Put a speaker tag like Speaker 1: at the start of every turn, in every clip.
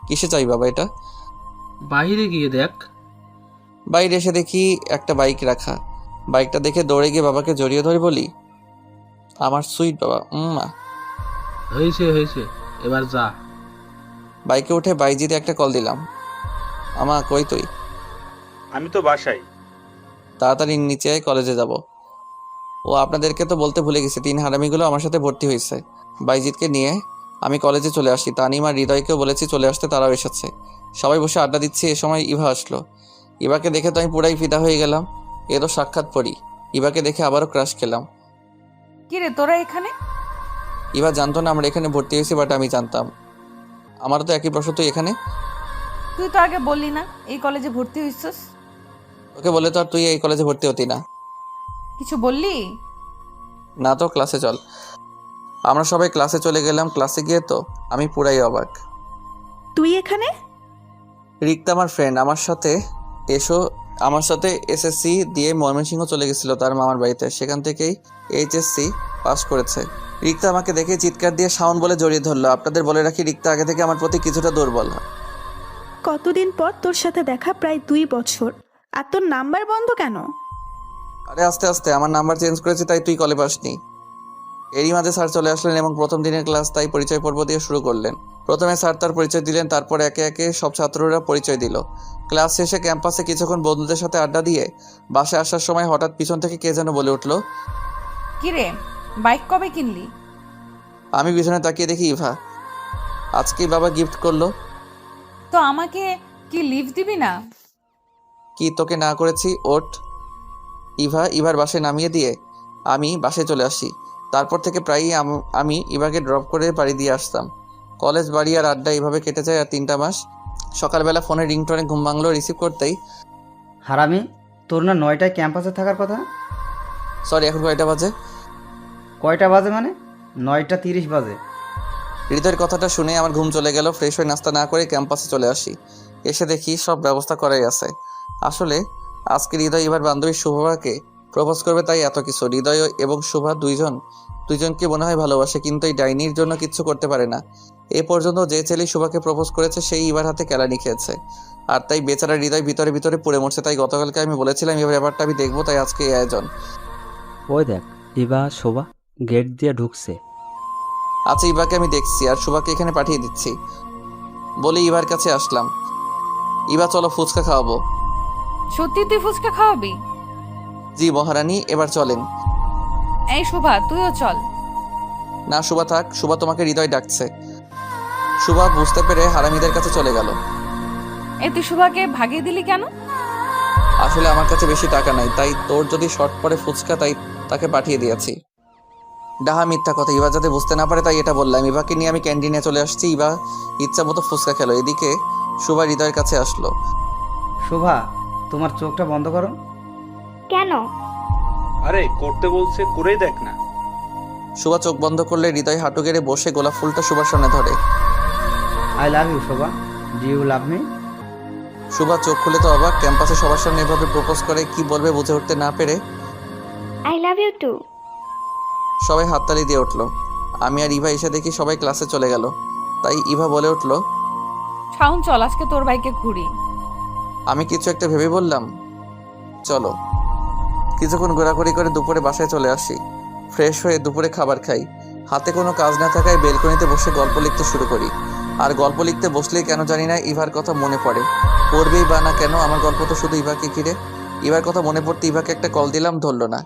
Speaker 1: কিসে চাই বাবা এটা?
Speaker 2: বাইরে গিয়ে দেখ।
Speaker 1: বাইরে এসে দেখি একটা বাইক রাখা। বাইকটা দেখে দৌড়ে গিয়ে বাবাকে জড়িয়ে ধরে বলি, আমার সুইট বাবা।
Speaker 2: হয়েছে হয়েছে, এবার যা।
Speaker 1: বাইকে উঠে বাইজিতে একটা কল দিলাম। আমা কই তুই?
Speaker 3: আমি তো বাসায়।
Speaker 1: তাড়াতাড়ি নিচে আয়, কলেজে যাব। ও আপনাদেরকে তো বলতে ভুলে গেছি, 3 হারামিগুলো আমার সাথে ভর্তি হয়েছে। বাইজিৎকে নিয়ে আমি কলেজে চলে আসি। তানিম আর হৃদয়কেও বলেছি চলে আসতে, তারাও এসেছে। সবাই বসে আড্ডা দিচ্ছি, এ সময় ইভা আসলো। ইভাকে দেখে তো আমি পুরাই ফিদা হয়ে গেলাম। এ তো সাক্ষাৎ পড়ি। ইভাকে দেখে আবারও ক্রাশ খেলাম।
Speaker 4: কি রে তোরা এখানে?
Speaker 1: ইভা জানতো না আমরা এখানে ভর্তি হয়েছি, বাট আমি জানতাম। আমারও তো একই প্রশ্ন, তুই এখানে?
Speaker 4: তুই তো আগে বললি না এই কলেজে ভর্তি হইছিস।
Speaker 1: ওকে বলে তো আর তুই এই কলেজে ভর্তি হতি না।
Speaker 4: কিছু বললি?
Speaker 1: না তো, ক্লাসে চল। আমরা সবাই ক্লাসে চলে গেলাম। ক্লাসে গিয়ে তো আমি পুরাই অবাক।
Speaker 5: তুই এখানে?
Speaker 1: রিক্তা আমার ফ্রেন্ড, আমার সাথে এসএসসি দিয়ে ময়মনসিংহ চলে গেছিল তার মামার বাড়িতে। সেখান থেকেই এইচএসসি পাস করেছে। রিক্তা আমাকে দেখে চিৎকার দিয়ে শাওন বলে জড়িয়ে ধরলো। আপনাদের বলে রাখি, রিক্তা আগে থেকে আমার প্রতি কিছুটা দুর্বল।
Speaker 5: কতদিন পর তোর সাথে দেখা, প্রায় 2 বছর, আর তোর নাম্বার বন্ধ কেন?
Speaker 1: আরে আস্তে আস্তে, আমার নাম্বার চেঞ্জ করেছি তাই তুই কলে পাসনি। এরই মাঝে স্যার চলে আসলেন এবং প্রথম দিনের ক্লাস তাই পরিচয় পর্ব দিয়ে শুরু করলেন। প্রথমে স্যার তার পরিচয় দিলেন, তারপর একে একে সব ছাত্ররা পরিচয় দিল। ক্লাস শেষে ক্যাম্পাসে কিছুক্ষণ বন্ধুদের সাথে আড্ডা দিয়ে বাসে আসার সময় হঠাৎ পিছন থেকে কে যেন বলে উঠলো,
Speaker 4: কি রে বাইক কবে কিনলি?
Speaker 1: আমি পিছনে তাকিয়ে দেখি ইভা। আজকেই বাবা গিফট করলো।
Speaker 4: তো আমাকে কি লিভ দিবি না?
Speaker 1: কি তোকে না করেছি? ওঠ। ইভার বাসে নামিয়ে দিয়ে আমি বাসে চলে আসি। তারপর থেকে প্রায়ই আমি ইভাকে ড্রপ করে বাড়ি দিয়ে আসতাম। কলেজ, বাড়ি আর আড্ডা এভাবে কেটে যায় আর 3টা মাস। সকালবেলা ফোনে রিংটোনে ঘুম ভাঙলো। রিসিভ করতেই,
Speaker 6: হারামি, তোর না 9টায় ক্যাম্পাসে থাকার কথা?
Speaker 1: সরি, এখন কয়টা বাজে?
Speaker 6: কয়টা বাজে মানে? 9টা 30 বাজে।
Speaker 1: হৃদয়ের কথাটা শুনে আমার ঘুম চলে গেল। ফ্রেশ হয়ে নাস্তা না করে ক্যাম্পাসে চলে আসি। এসে দেখি সব ব্যবস্থা করাই আছে। আসলে আজকে হৃদয় এবার বান্ধবী শুভাকে প্রপোজ করবে, তাই এত কিছু। হৃদয় এবং শুভা দুইজনকে মনে হয় ভালোবাসে, কিন্তু এই ডাইনির জন্য কিচ্ছু করতে পারে না। এ পর্যন্ত যে ছেলে শুভাকে প্রপোজ করেছে সেই এবার হাতে কেলানি খেয়েছে, আর তাই বেচারা হৃদয় ভিতরে ভিতরে পুড়ে মরছে। তাই গতকালকে আমি বলেছিলাম এবার ব্যাপারটা আমি দেখবো, তাই আজকে এই আয়োজন।
Speaker 7: ওই দেখ, ইভা শোভা গেট দিয়ে ঢুকছে।
Speaker 1: আচ্ছা, ইভাকে আমি দেখছি আর শুভাকে এখানে পাঠিয়ে দিচ্ছি বলে ইভার কাছে আসলাম। ইভা চলো, ফুচকা খাওয়াবো।
Speaker 4: সত্যি তুই ফুচকা খাওয়াবি?
Speaker 1: জি মহারানী, এবার চলেন।
Speaker 4: এই শোভা তুইও চল।
Speaker 1: না শুভা থাক, শুভা তোমাকে হৃদয় ডাকছে। শুভা বুঝতে পেরে হারামিদের কাছে চলে গেল।
Speaker 4: এই তুই শোভাকে ভাগিয়ে দিলি কেন?
Speaker 1: আসলে আমার কাছে বেশি টাকা নাই, তাই তোর যদি শর্ট পড়ে ফুচকা, তাই তাকে পাঠিয়ে দিয়েছি। ডাহা মিথ্যা কথা, ইভা যাতে বুঝতে না পারে তাই এটা বললাম। ইভাকে নিয়ে আমি ক্যান্টিনে চলে আসছি। ইভা ইচ্ছা মতো ফুচকা খেলো। এদিকে শুভা হৃদয়ের কাছে আসলো।
Speaker 6: শোভা, তোমার চোখটা বন্ধ করো।
Speaker 5: কেন?
Speaker 3: আরে করতে বলছে, করেই দেখ না।
Speaker 1: শুভা চোখ বন্ধ করলে হৃদয় হাঁটু গেড়ে বসে গোলাপ ফুলটা শুভার সামনে ধরে।
Speaker 6: I love you Shobha, do you love me?
Speaker 1: Shubha চোখ খুলে তো অবাক। ক্যাম্পাসে সবার সামনে এভাবে প্রপোজ করে, কি বলবে বুঝে উঠতে না পেরে
Speaker 5: আই লাভ ইউ টু।
Speaker 1: সবাই হাততালি দিয়ে উঠলো। আমি আর ইভা এসে দেখি সবাই ক্লাসে চলে গেল। তাই ইভা বলে উঠলো,
Speaker 4: শাওন চল আজকে তোর বাইকে ঘুরি।
Speaker 1: আমি কিছু একটা ভেবে বললাম, চলো। কিছুক্ষণ ঘোরাঘুরি করে দুপুরে বাসায় চলে আসি। ফ্রেশ হয়ে দুপুরে খাবার খাই। হাতে কোনো কাজ না থাকায় বেলকনিতে বসে গল্প লিখতে শুরু করি। আর গল্প লিখতে বসলেই কেন জানি না ইভার কথা মনে পড়ে। পড়বেই বা না কেন, আমার গল্প তো শুধু ইভাকে ঘিরে। ইভার কথা মনে পড়তে ইভাকে একটা কল দিলাম, ধরলো না।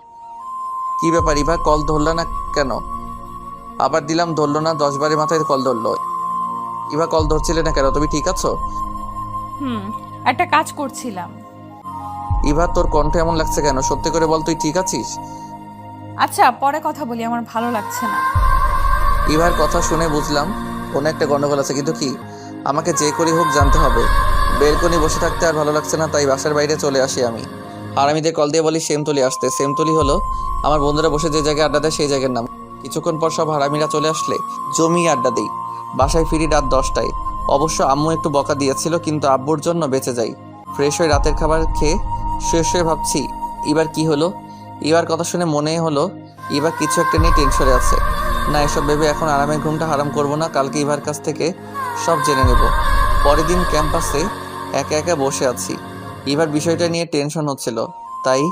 Speaker 1: কি ব্যাপার ইভা, কল ধরলা না কেন? আবার দিলাম, ধরলো না। 10 বারের মাথায় কল ধরলো। ইভা কল ধরছিলে না কেন? তুমি ঠিক আছো?
Speaker 4: একটা কাজ করছিলাম।
Speaker 1: ইভা তোর কণ্ঠ এমন লাগছে কেন? সত্যি করে বল, তুই ঠিক আছিস?
Speaker 4: আচ্ছা পরে কথা বলি, আমার ভালো লাগছে না।
Speaker 1: ইভার কথা শুনে বুঝলাম কোনো একটা গন্ডগোল আছে, কিন্তু কি? আমাকে যে করেই হোক জানতে হবে। বেলকনি বসে থাকতে আর ভালো লাগছে না, তাই বাসার বাইরে চলে আসি আমি। হারামিদের কল দিয়ে বলি সেমতলি আসতে। সেমতলি হলো আমার বন্ধুরা বসে যে জায়গায় আড্ডা দেয় সেই জায়গার নাম। কিছুক্ষণ পর সব হারামিরা চলে আসলে জমিয়ে আড্ডা দিই। বাসায় ফিরি রাত 10টায়। অবশ্য আম্মু একটু বকা দিয়েছিল, কিন্তু আব্বুর জন্য বেঁচে যাই। ফ্রেশ হয়ে রাতের খাবার খেয়ে শেষ হয়ে ভাবছি এবার কি হলো। এবার কথা শুনে মনে হলো এবার কিছু একটা নিয়ে টেনশনে আছে। না, এসব ভেবে এখন আরামের ঘুমটা হারাম করব না। কালকে ইভার কাছ থেকে সব জেনে নেব। পরের দিন ক্যাম্পাসে একা একা বসে আছি। এবার বিষয়টা নিয়ে টেনশন হচ্ছিল, তাই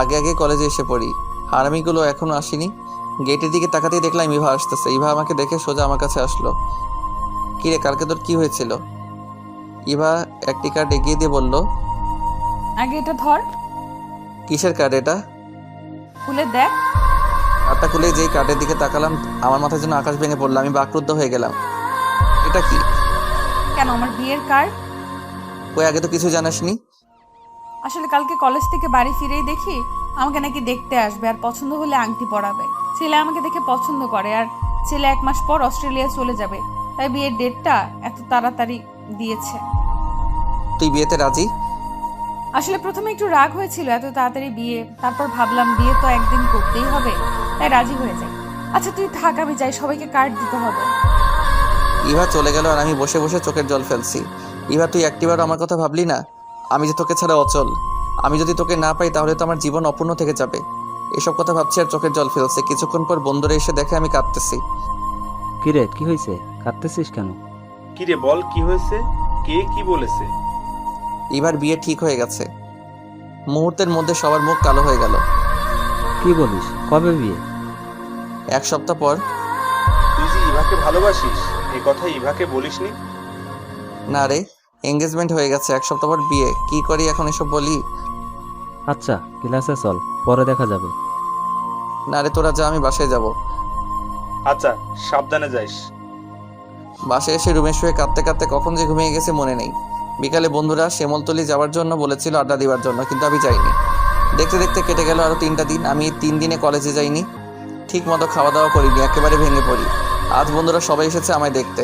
Speaker 1: আগে আগে কলেজে এসে পড়ি। হারামিগুলো এখনো আসেনি। গেটের দিকে তাকাতেই দেখলাম ইভা আসতেছে। ইভা আমাকে দেখে সোজা আমার কাছে আসলো। কিরে, কালকে তোর কি হয়েছিল? ইভা একটি কার্ড এগিয়ে দিয়ে বলল,
Speaker 4: আগে এটা ধর,
Speaker 1: কিসের কার্ড এটা?
Speaker 4: খুলে দেখ।
Speaker 1: কার্ডটা খুলে যেই কার্ডের দিকে তাকালাম, আমার মাথায় যেন আকাশ ভেঙে পড়লো। আমি বাকরুদ্ধ হয়ে গেলাম। এটা কি?
Speaker 4: কেন, আমার বিয়ের কার্ড।
Speaker 1: ওই আগে তো কিছু জানাসনি।
Speaker 4: আসলে কালকে কলেজ থেকে বাড়ি ফিরেই দেখি আমাকে নাকি দেখতে আসবে আর পছন্দ হলে আংটি পরাবে। ছেলে আমাকে দেখে পছন্দ করে, আর ছেলে 1 মাস পর অস্ট্রেলিয়া চলে যাবে, তাই বিয়ের ডেটটা এত তাড়াতাড়ি দিয়েছে।
Speaker 1: তুই বিয়েতে রাজি?
Speaker 4: আসলে প্রথমে একটু রাগ হয়েছিল এত তাড়াতাড়ি বিয়ে, তারপর ভাবলাম বিয়ে তো একদিন করতেই হবে, তাই রাজি হয়ে যাই। আচ্ছা তুই থাক, আমি যাই, সবাইকে কার্ড দিতে হবে।
Speaker 1: ইভা চলে গেল আর আমি বসে বসে চোখের জল ফেলছি। ইভা, তুই একটিবার আমার কথা ভাবলি না? আমি যে তোকে ছাড়া অচল। আমি যদি তোকে না পাই তাহলে তো আমার জীবন অপূর্ণ থেকে যাবে। এসব কথা ভাবছি আর চোখের জল ফেলছে। কিছুক্ষণ পর বন্ধুরা এসে দেখে আমি কাঁদতেছি।
Speaker 7: কিরে, কি হয়েছে? কাঁদতেছিস কেন?
Speaker 3: কি রে, বল কি হয়েছে? কে কি বলেছে?
Speaker 1: ইভার বিয়ে ঠিক হয়ে গেছে। মুহূর্তের মধ্যে সবার মুখ কালো হয়ে গেল।
Speaker 7: কি বলিস? কবে বিয়ে?
Speaker 1: 1 সপ্তাহ পর।
Speaker 3: তুই যে ইভাকে ভালোবাসিস, এ কথা ইভাকে বলিসনি?
Speaker 1: না রে, এঙ্গেজমেন্ট হয়ে গেছে। 1 সপ্তাহ পর বিয়ে। কি করি এখন এসব বলি?
Speaker 7: আচ্ছা, ক্লাসে চল, পরে দেখা যাবে।
Speaker 1: না রে, তোরা যা, আমি বাসায় যাব।
Speaker 3: আচ্ছা, সাবধানে যাইস।
Speaker 1: বাসায় এসে রুমে শুয়ে কাঁদতে কাঁদতে কখন যে ঘুমিয়ে গেছে মনে নেই। বিকালে বন্ধুরা শ্যামলতলি যাওয়ার জন্য বলেছিল, আড্ডা দেওয়ার জন্য, কিন্তু আমি যাইনি। দেখতে দেখতে কেটে গেল আরো 3টা দিন। আমি এই 3 দিনে কলেজে যাইনি, ঠিক মতো খাওয়া দাওয়া করিনি, একেবারে ভেঙে পড়ি। আজ বন্ধুরা সবাই এসেছে আমায় দেখতে।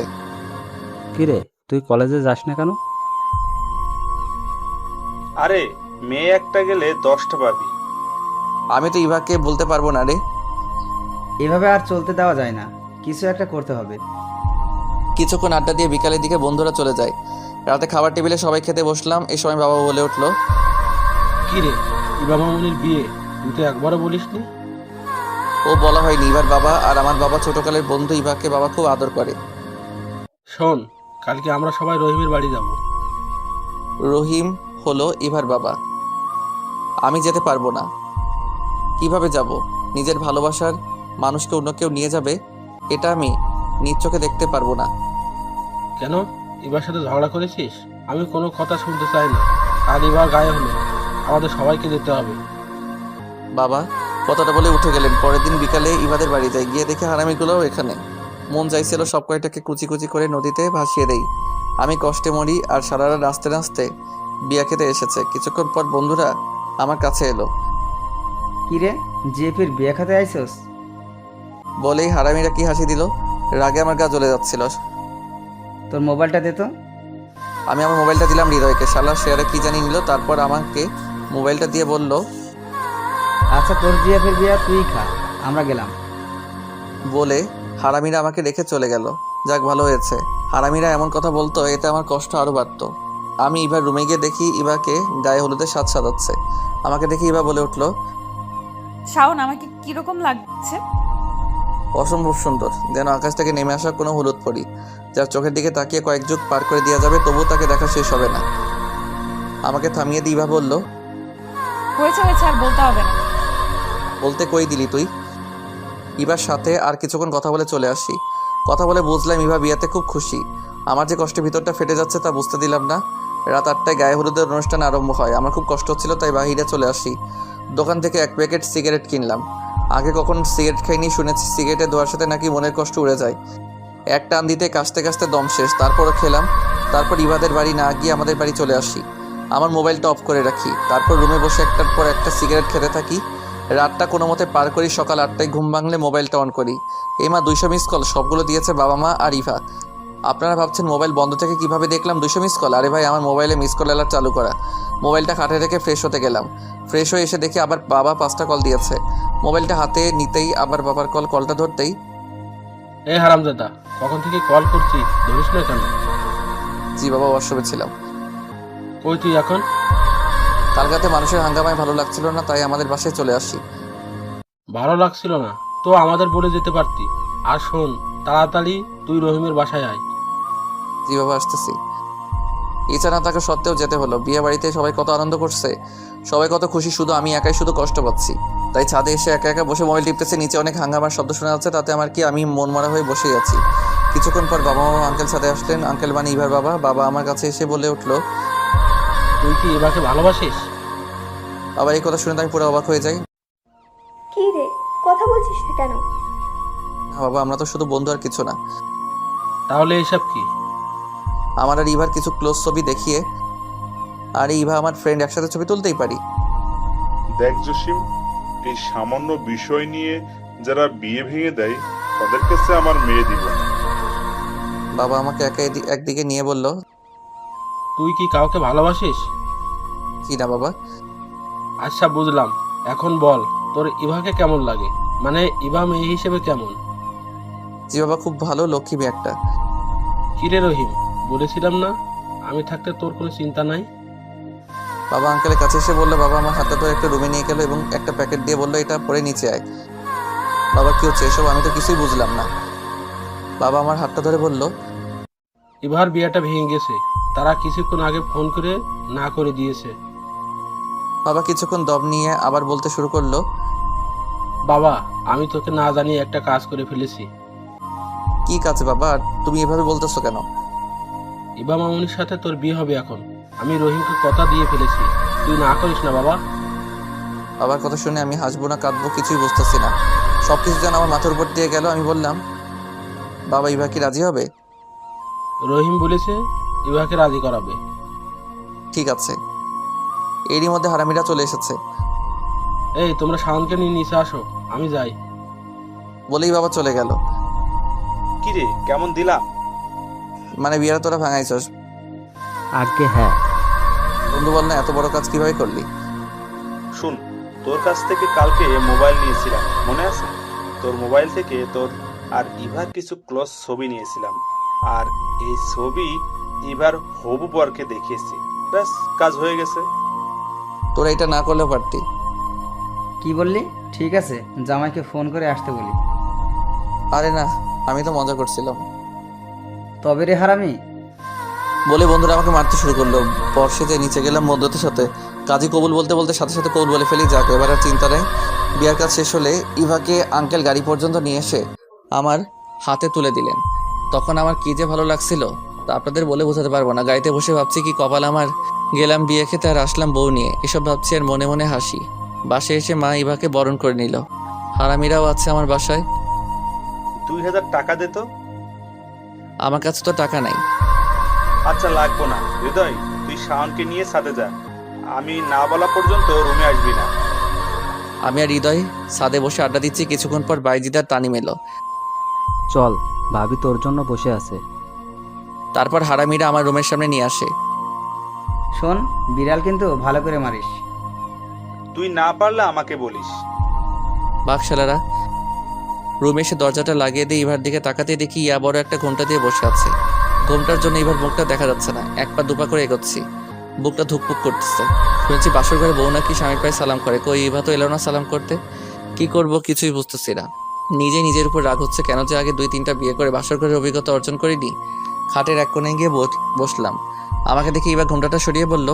Speaker 7: কিরে, তুই কলেজে যাস না কেন?
Speaker 3: আরে, মেয়ে একটা গেলে 10টা পাবি।
Speaker 1: আমি তো ইভাকে বলতে পারবো না রে।
Speaker 6: এভাবে আর চলতে দেওয়া যায় না, কিছু একটা করতে হবে।
Speaker 1: কিছুক্ষণ আড্ডা দিয়ে বিকালের দিকে বন্ধুরা চলে যায়। রাতে খাবার টেবিলে সবাই খেতে বসলাম। এই সময় বাবা বলে উঠলো,
Speaker 2: কি রে, ইবা মামুনির বিয়ে তুই তো একবারও বলিসনি।
Speaker 1: ও বলা হয়নি। ইভার বাবা আর আমার বাবা ছোটকালের বন্ধু। ইভাকে বাবা খুব আদর করে।
Speaker 2: শোন, কালকে আমরা সবাই রহিমের বাড়ি যাব।
Speaker 1: রহিম হলো ইভার বাবা। আমি যেতে পারবো না। কিভাবে যাব? নিজের ভালোবাসার মানুষকে অন্য কেউ নিয়ে যাবে, এটা আমি নিজ চোখে দেখতে পারবো না।
Speaker 2: কেন, ইবার সাথে ঝগড়া করেছিস? আমি কোনো কথা শুনতে চাই না। আর এবার গায়ে হলো, আমাদের সবাইকে যেতে হবে।
Speaker 1: বাবা কথাটা বলে উঠে গেলেন। পরের দিন বিকালে ইভাদের বাড়ি যাই। গিয়ে দেখে হারামিগুলোও এখানে। মন চাইছিল সব কয়টাকে কুচি কুচি করে নদীতে ভাসিয়ে দেই। আমি কষ্টে মরি আর সারা রাত নাচতে নাচতে বিয়া খেতে এসেছে। কিছুক্ষণ পর বন্ধুরা আমার কাছে এলো।
Speaker 6: কিরে, জিএফির বিয়ে খাতে আইসস?
Speaker 1: বলেই হারামিরা কি হাসি দিল। রাগে আমার গা জ্বলে যাচ্ছিল।
Speaker 6: তোর মোবাইলটা দে তো।
Speaker 1: আমি আমার মোবাইলটা দিলাম হৃদয়কে। শালা শেয়ারে কি জানি নিল। তারপর আমাকে মোবাইলটা দিয়ে বলল,
Speaker 6: আচ্ছা, তোর জিএফের বিয়ে তুই খা, আমরা গেলাম।
Speaker 1: বলে হারামিরা আমাকে রেখে চলে গেল। যাক, ভালো হয়েছে। হারামিরা এমন কথা বলতো, এতে আমার কষ্ট আরো বাড়তো। আমি ইভার রুমে গিয়ে দেখি ইভাকে গায়ে হলুদের সাজ সাজাচ্ছে। আমাকে দেখে ইভা বলে উঠলো,
Speaker 4: শাওন, আমাকে কিরকম লাগছে?
Speaker 1: অসম্ভব সুন্দর, যেন আকাশ থেকে নেমে আসা কোনো হলুদ পরি, যার চোখের দিকে তাকিয়ে কয়েক যুগ পার করে দেওয়া যাবে, তবুও তাকে দেখা শেষ হবে না। আমাকে থামিয়ে দিয়ে ইভা বলল,
Speaker 4: হয়েছে হয়েছে, আর বলতে হবে না।
Speaker 1: বলতে কই দিলি তুই? ইভার সাথে আর কিছুক্ষণ কথা বলে চলে আসি। কথা বলে বুঝলাম ইভা বিয়াতে খুব খুশি। আমার যে কষ্টে ভিতরটা ফেটে যাচ্ছে তা বুঝতে দিলাম না। রাত 8টায় গায়ে হলুদের অনুষ্ঠান আরম্ভ হয়। আমার খুব কষ্ট হচ্ছিল, তাই বাহিরে চলে আসি। দোকান থেকে 1 প্যাকেট সিগারেট কিনলাম। আগে কখন সিগারেট খাইনি, শুনেছি সিগারেটের ধোয়ার সাথে নাকি মনের কষ্ট উড়ে যায়। এক টান দিতে কাশতে কাশতে দম শেষ। তারপরও খেলাম। তারপর ইভাদের বাড়ি না গিয়ে আমাদের বাড়ি চলে আসি। আমার মোবাইলটা অফ করে রাখি। তারপর রুমে বসে একটার পর একটা সিগারেট খেতে থাকি। রাতটা কোনো মতে পার করি। সকাল 8টায় ঘুম ভাঙলে মোবাইলটা অন করি। এই মা 200 মিস কল, সবগুলো দিয়েছে বাবা মা আর ইভা। আপনারা ভাবছেন মোবাইল বন্ধ থেকে কিভাবে দেখলাম 200 মিস কল? আরে ভাই, আমার মোবাইলে মিস কল অ্যালার্ট চালু করা। মোবাইলটা খাটে রেখে ফ্রেশ হতে গেলাম। ফ্রেশ হয়ে এসে দেখি আবার বাবা 5টা কল দিয়েছে। মোবাইলটা হাতে নিতেই আবার বাবার কলটা ধরতেই,
Speaker 2: এই হারামজাদা, কখন থেকে কল করছি, ধরিস না কেন?
Speaker 1: জি বাবা, ওয়াশরুমে ছিলাম।
Speaker 2: কই তুই এখন?
Speaker 1: কালকাতে মানুষের হাঙ্গামায় ভালো লাগছিল না, তাই আমাদের বাসায় চলে আসি।
Speaker 2: ভালো লাগছিল না তো আমাদের বলে যেতে পারতি। আর শোন, তাড়াতাড়ি তুই রহিমের বাসায় আয়।
Speaker 1: জি বাবা, আসতেছি। ইচ্ছা না থাকা সত্ত্বেও যেতে হলো। বিয়ে বাড়িতে সবাই কত আনন্দ করছে, সবাই কত খুশি, শুধু আমি একাই শুধু কষ্ট পাচ্ছি। তাই ছাদে এসে একা একা বসে মোবাইল টিপতেছে। নিচে অনেক হাঙ্গামার শব্দ শোনা যাচ্ছে, তাতে আমার কি, আমি মন মরা হয়ে বসেই আছি। কিছুক্ষণ পর বাবা মামা আঙ্কেল ছাদে আসলেন। আঙ্কেল মানে ইভার বাবা। বাবা আমার কাছে এসে বলে উঠলো,
Speaker 2: তুই কি ইভাকে ভালোবাসিস?
Speaker 1: আবার এই কথা শুনে তো আমি পুরো অবাক হয়ে যাই।
Speaker 8: কি রে, কথা বলছিস না কেন?
Speaker 1: না বাবা, আমরা তো শুধু বন্ধু আর কিছু না।
Speaker 2: তাহলে এসব কি?
Speaker 1: আমার আর ইভার কিছু ক্লোজ ছবি দেখিয়ে, আর ইভা আমার ফ্রেন্ড, একসাথে ছবি তুলতেই পারি।
Speaker 9: দেখ জসিম, এই সামান্য বিষয় নিয়ে যারা বিয়ে ভেঙে দেয় তাদের কাছে আমার মেয়ে দিব না।
Speaker 1: বাবা আমাকে একা একদিকে নিয়ে বলল,
Speaker 2: তুই কি কাউকে ভালোবাসিস?
Speaker 1: কি না বাবা।
Speaker 2: আচ্ছা বুঝলাম, এখন বল তোর ইভাকে কেমন লাগে, মানে ইভা মেয়ে হিসেবে কেমন?
Speaker 1: জি বাবা, খুব ভালো, লক্ষ্মী মেয়ে একটা।
Speaker 2: কিরে রহিম, বলেছিলাম না আমি থাকতে তোর কোনো চিন্তা নাই?
Speaker 1: বাবা আঙ্কেলের কাছে এসে বললো, বাবা আমার হাতে ধরে একটা রুমে নিয়ে গেলো এবং একটা প্যাকেট দিয়ে বললো, এটা পরে নিচে আয়। বাবা কি হচ্ছে এসব, আমি তো কিছুই বুঝলাম না। বাবা আমার হাতটা ধরে বলল,
Speaker 2: ইভার বিয়েটা ভেঙে গেছে, তারা কিছুক্ষণ আগে ফোন করে না করে দিয়েছে।
Speaker 1: বাবা কিছুক্ষণ দম নিয়ে আবার বলতে শুরু করলো,
Speaker 2: বাবা আমি তোকে না জানিয়ে একটা কাজ করে ফেলেছি।
Speaker 1: কি কাছে বাবা, আর তুমি এভাবে বলতেছো কেন?
Speaker 2: ইভা মামুনির সাথে তোর বিয়ে হবে এখন। আমি রহিমকে কথা দিয়ে ফেলেছি, তুই না করিস না বাবা।
Speaker 1: বাবার কথা শুনে আমি হাসবো না কাঁদবো কিছুই বুঝতেছি না। সবকিছু যেন আমার মাথার উপর দিয়ে গেল। আমি বললাম, বাবা ইভা কি রাজি হবে?
Speaker 2: রহিম বলেছে ইভাকে রাজি করাবে।
Speaker 1: ঠিক আছে। এরই মধ্যে হারামিরা চলে এসেছে।
Speaker 2: এই তোমরা শাওনকে নিয়ে নিচে আসো, আমি যাই।
Speaker 1: বলেই বাবা চলে গেল।
Speaker 3: কি রে, কেমন দিলাম?
Speaker 1: মানে বিয়েটা তোরা ভাঙাইছস?
Speaker 7: আগে হ্যাঁ।
Speaker 1: বন্ধু বল না, এত বড় কাজ কিভাবে করলি?
Speaker 3: শুন, তোর কাছ থেকে কালকে মোবাইল নিয়েছিলাম, মনে আছে? তোর মোবাইল থেকে তোর আর ইভার কিছু ক্লোজ ছবি নিয়েছিলাম, আর এই ছবি ইভার হবু বরকে দেখিয়েছি। ব্যাস, কাজ হয়ে গেছে।
Speaker 1: তোরা এটা না করলেও পারতি।
Speaker 6: কি বললি? ঠিক আছে, জামাইকে ফোন করে আসতে বলি।
Speaker 1: আরে না, আমি তো মজা করছিলাম।
Speaker 6: তবে রে হারামি,
Speaker 1: বলে বন্ধুরা আমাকে মারতে শুরু করলো। বর্ষেতে নিচে গেলাম মধ্যতে সাথে, কাজী কবুল বলতে বলতে সাথে সাথে কবুল বলে ফেলি। যাক, এবার আর চিন্তা নেই। বিয়ার কাজ শেষ হলে ইভাকে আঙ্কেল গাড়ি পর্যন্ত নিয়ে এসে আমার হাতে তুলে দিলেন। তখন আমার কি যে ভালো লাগছিল তা আপনাদের বলে বোঝাতে পারবো না। গাড়িতে বসে ভাবছি কি কপাল আমার, গেলাম বিয়ে খেতে আর আসলাম বউ নিয়ে। এসব ভাবছি আর মনে মনে হাসি। বাসায় এসে মা ইভাকে বরণ করে নিল। হারামিরাও আছে আমার বাসায়।
Speaker 3: 2000 টাকা দে তো।
Speaker 1: আমার কাছে তো টাকা নাই।
Speaker 3: আচ্ছা, লাগবো না। হৃদয়, তুই শাওনকে নিয়ে ছাদে যা, আমি না বলা পর্যন্ত রুমে আসবি না।
Speaker 1: আমি আর হৃদয় ছাদে বসে আড্ডা দিচ্ছি। কিছুক্ষণ পর বাইজিদার টানি মেলো।
Speaker 7: চল, ভাবি তোর জন্য বসে আছে।
Speaker 1: তারপর হারামিরা আমার রুমের সামনে নিয়ে আসে।
Speaker 6: শোন, বিড়াল কিন্তু ভালো করে মারিস।
Speaker 3: তুই না পারলে আমাকে বলিস।
Speaker 1: বাকশালারা। রুমে এসে দরজাটা লাগিয়ে দিয়ে ইভার দিকে তাকাতে দেখি ইয়া বড় একটা ঘোমটা দিয়ে বসে আছে। ঘোমটার জন্য ইভার মুখটা দেখা যাচ্ছে না। এক পা দুপা করে এগোচ্ছি, বুকটা ধুকপুক করতেছে। শুনেছি বাসর ঘরে বউ নাকি স্বামীর পায়ে সালাম করে। কই ইভা তো এলো না সালাম করতে। কি করব কিছুই বুঝতেছি না। নিজের উপর রাগ হচ্ছে, কেন যে আগে 2-3টা বিয়ে করে বাসর ঘরের অভিজ্ঞতা অর্জন করিনি। খাটের এক কোণে গিয়ে বসলাম। আমাকে দেখে ইভা ঘোমটাটা সরিয়ে বলল,